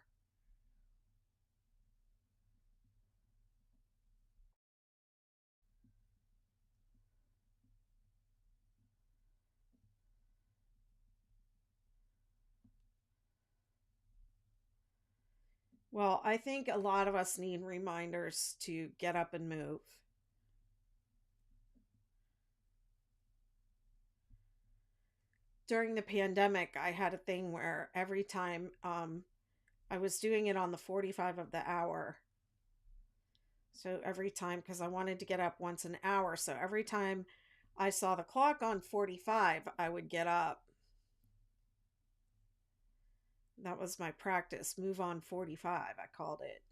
Well, I think a lot of us need reminders to get up and move. During the pandemic, I had a thing where every time I was doing it on the 45 of the hour. So every time, because I wanted to get up once an hour. So every time I saw the clock on 45, I would get up. That was my practice. Move on 45, I called it.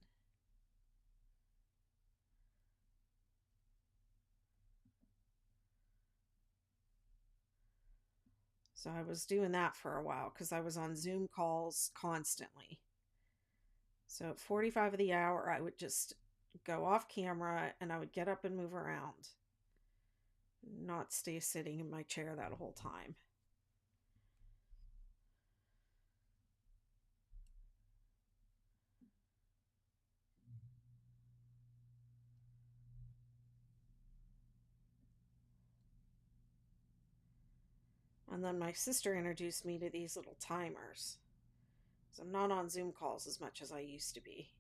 So I was doing that for a while because I was on Zoom calls constantly. So at 45 of the hour, I would just go off camera and I would get up and move around, not stay sitting in my chair that whole time. And then my sister introduced me to these little timers. So I'm not on Zoom calls as much as I used to be.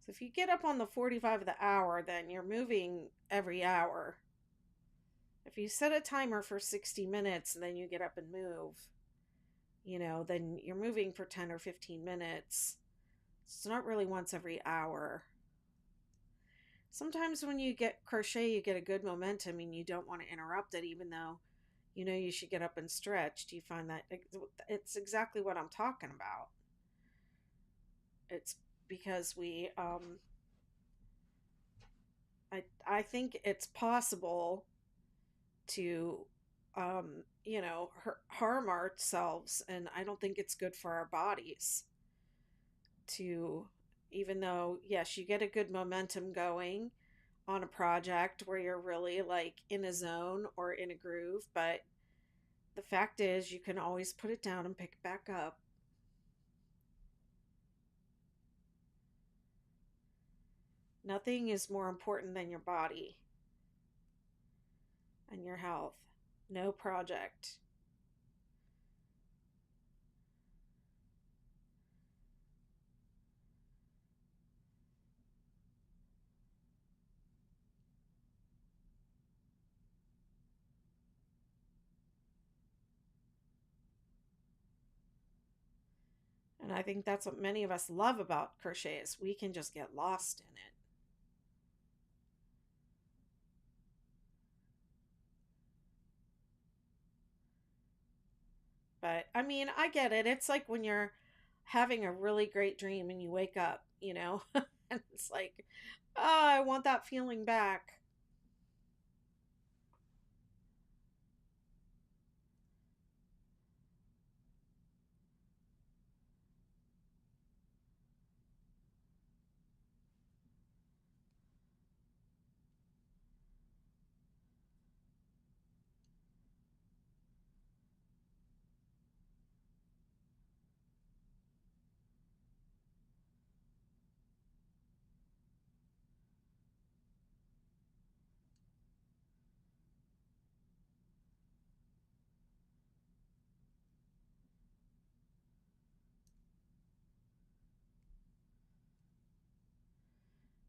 So if you get up on the 45 of the hour, then you're moving every hour. If you set a timer for 60 minutes and then you get up and move, then you're moving for 10 or 15 minutes. It's not really once every hour. Sometimes when you get crochet, you get a good momentum and you don't want to interrupt it, even though you should get up and stretch. Do you find that it's exactly what I'm talking about? It's because I think it's possible to harm ourselves, and I don't think it's good for our bodies to, even though yes, you get a good momentum going on a project where you're really like in a zone or in a groove, but the fact is you can always put it down and pick it back up. Nothing is more important than your body and your health. No project. And I think that's what many of us love about crochet is we can just get lost in it. But I mean, I get it. It's like when you're having a really great dream and you wake up, and it's like, oh, I want that feeling back.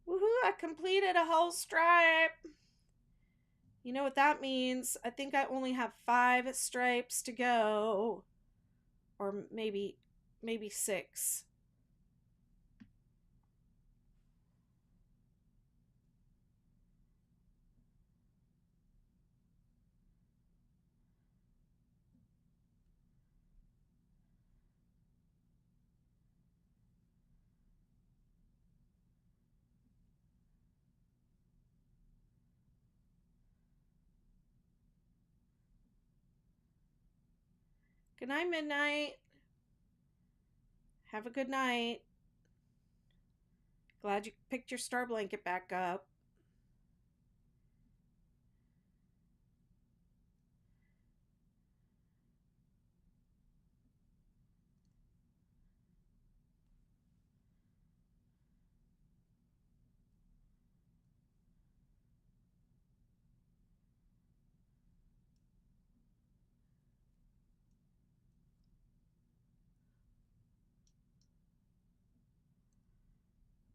Woohoo, I completed a whole stripe. You know what that means? I think I only have 5 stripes to go. Or maybe 6. Good night, Midnight. Have a good night. Glad you picked your star blanket back up.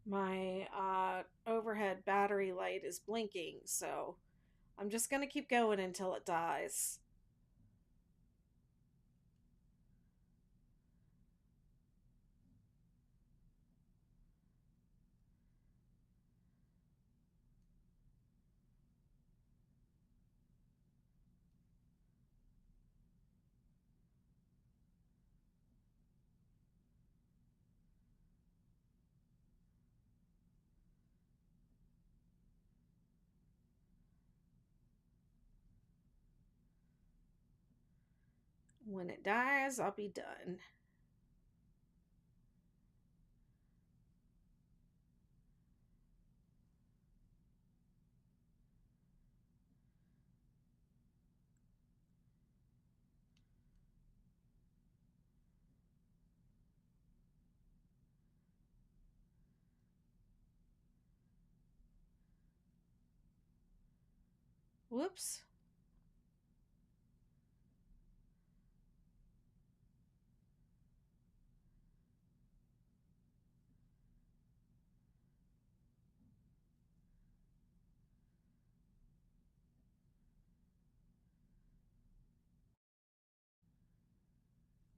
My overhead battery light is blinking, so I'm just going to keep going until it dies. When it dies, I'll be done. Whoops.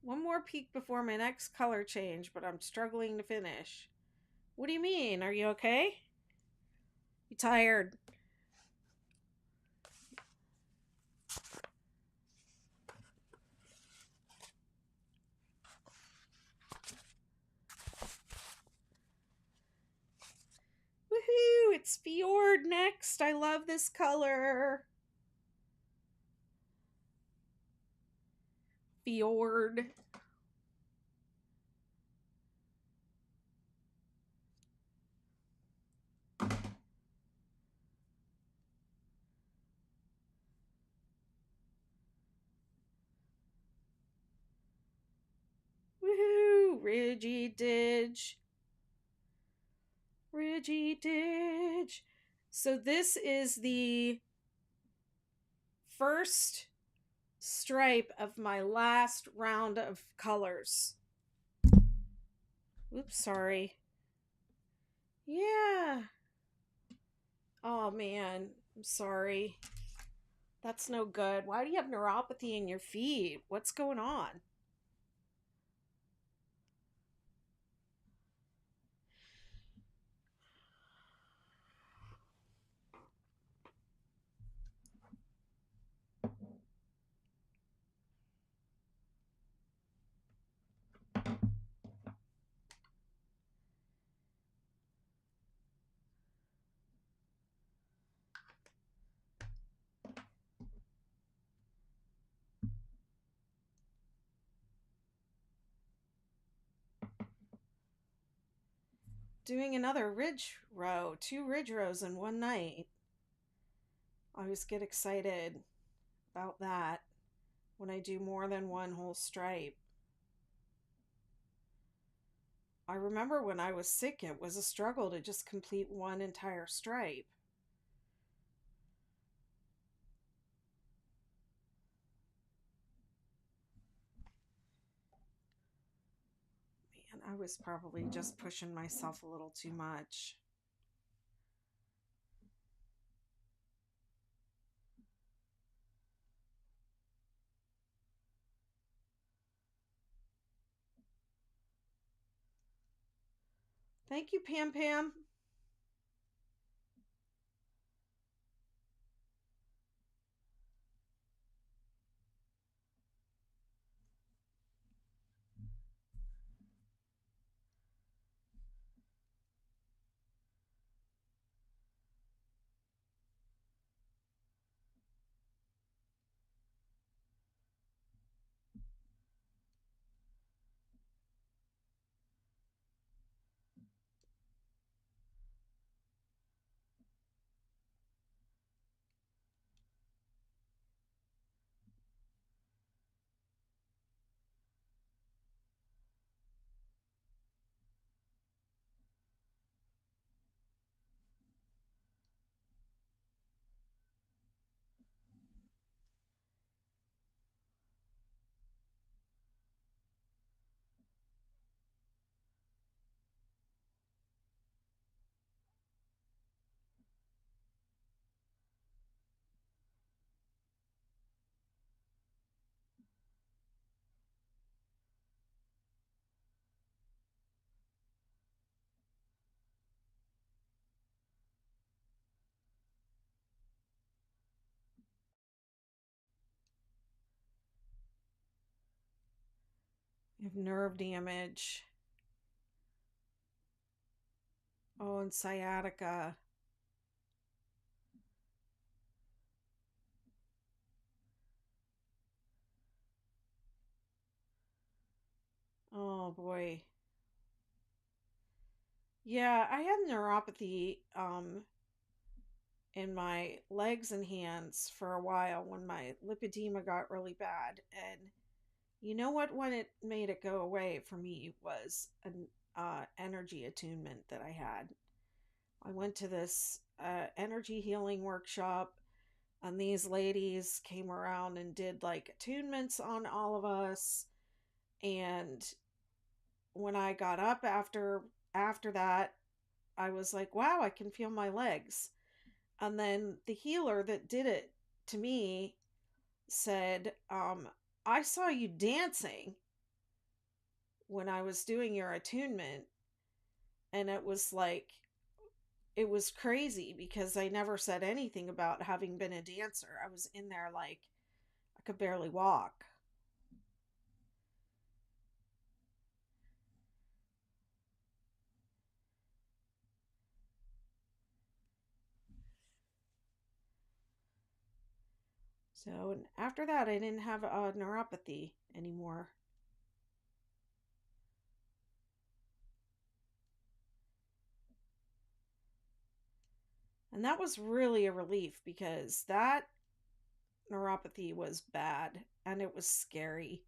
One more peek before my next color change, but I'm struggling to finish. What do you mean? Are you okay? You tired? Woohoo! It's Fjord next. I love this color. Fjord. Woohoo! Ridgy Didge. Ridgy Didge. So this is the first stripe of my last round of colors. Oops, sorry. Yeah. Oh man, I'm sorry. That's no good. Why do you have neuropathy in your feet? What's going on? Doing another ridge row, 2 ridge rows in one night. I always get excited about that when I do more than one whole stripe. I remember when I was sick, it was a struggle to just complete one entire stripe. Man, I was probably just pushing myself a little too much. Thank you, Pam Pam. I have nerve damage. Oh, and sciatica. Oh boy. Yeah, I had neuropathy in my legs and hands for a while when my lipedema got really bad. And you know what? When it made it go away for me was an energy attunement that I had. I went to this energy healing workshop, and these ladies came around and did like attunements on all of us. And when I got up after that, I was like, wow, I can feel my legs. And then the healer that did it to me said, I saw you dancing. when I was doing your attunement, and it was like, it was crazy because I never said anything about having been a dancer. I was in there like I could barely walk. So after that, I didn't have neuropathy anymore. And that was really a relief because that neuropathy was bad and it was scary.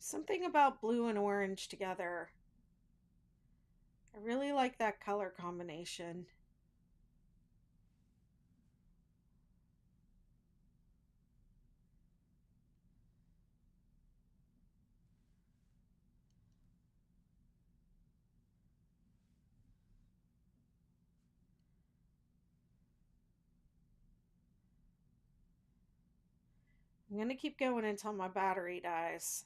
Something about blue and orange together. I really like that color combination. I'm going to keep going until my battery dies.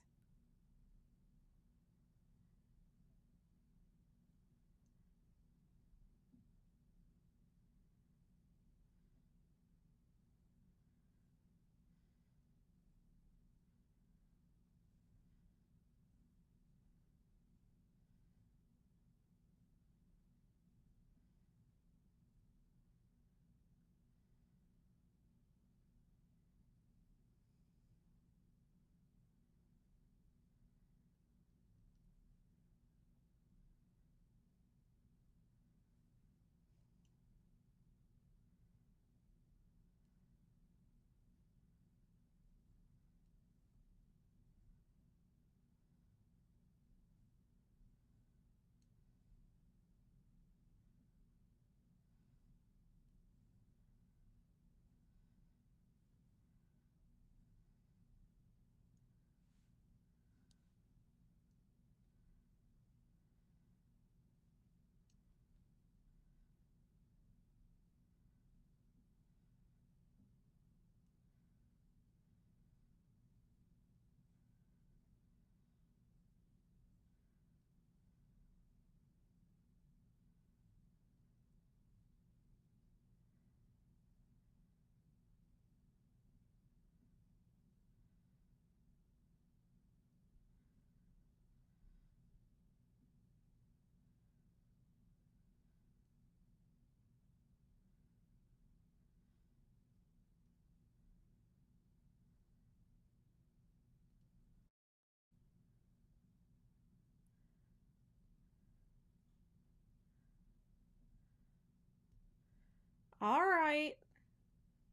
right.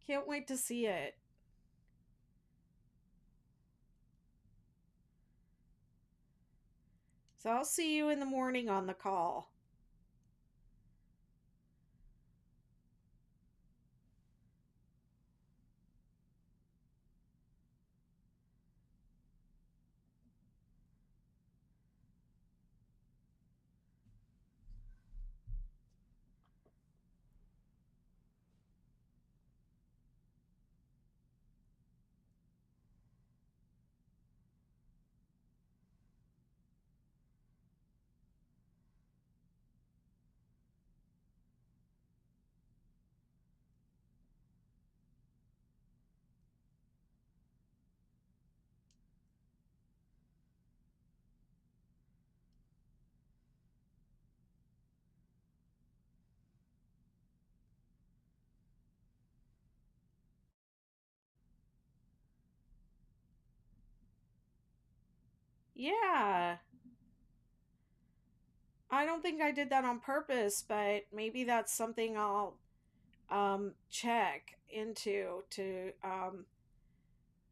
Can't wait to see it. So I'll see you in the morning on the call. Yeah. I don't think I did that on purpose, but maybe that's something I'll check into to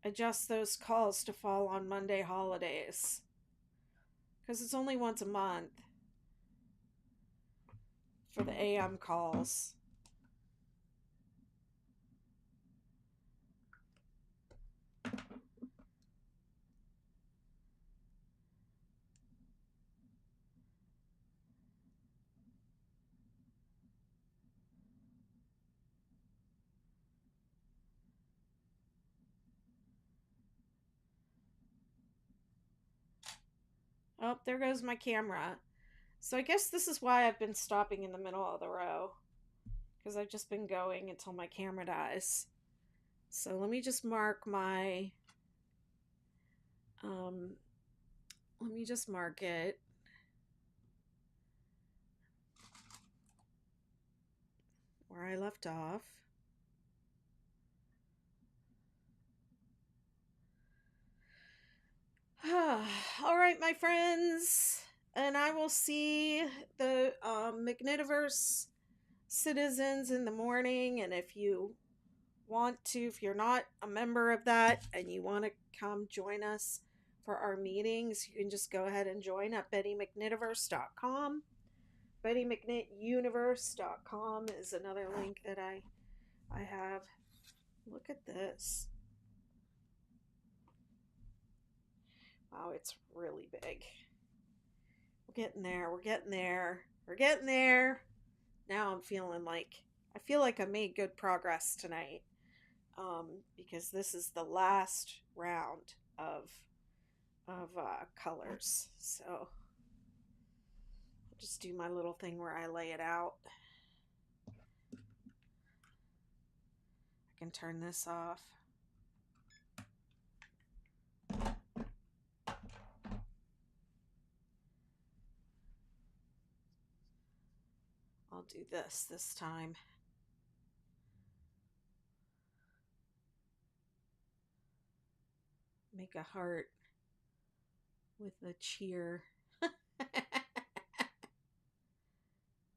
adjust those calls to fall on Monday holidays. Because it's only once a month for the AM calls. Oh, there goes my camera. So I guess this is why I've been stopping in the middle of the row. Because I've just been going until my camera dies. So let me just mark my... let me just mark it. Where I left off. All right, my friends. And I will see the McKnitiverse citizens in the morning. And if you want to, if you're not a member of that and you want to come join us for our meetings, you can just go ahead and join at BettyMcKnitiverse.com. BettyMcKnitUniverse.com is another link that I have. Look at this. Wow, it's really big. We're getting there. We're getting there. We're getting there. Now I'm feeling like I feel like I made good progress tonight. Because this is the last round of colors. So I'll just do my little thing where I lay it out. I can turn this off. I'll do this time. Make a heart with a cheer.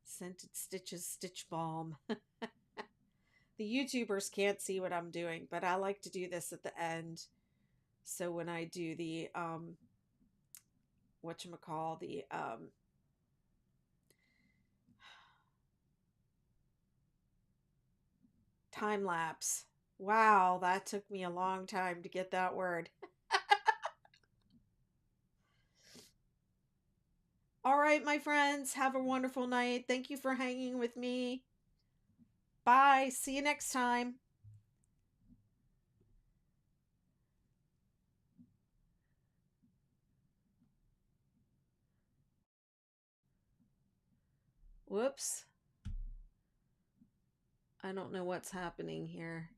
Scented Stitches Stitch Balm. The YouTubers can't see what I'm doing, but I like to do this at the end. So when I do the whatchamacall, the time lapse. Wow, that took me a long time to get that word. All right, my friends, have a wonderful night. Thank you for hanging with me. Bye. See you next time. Whoops. I don't know what's happening here.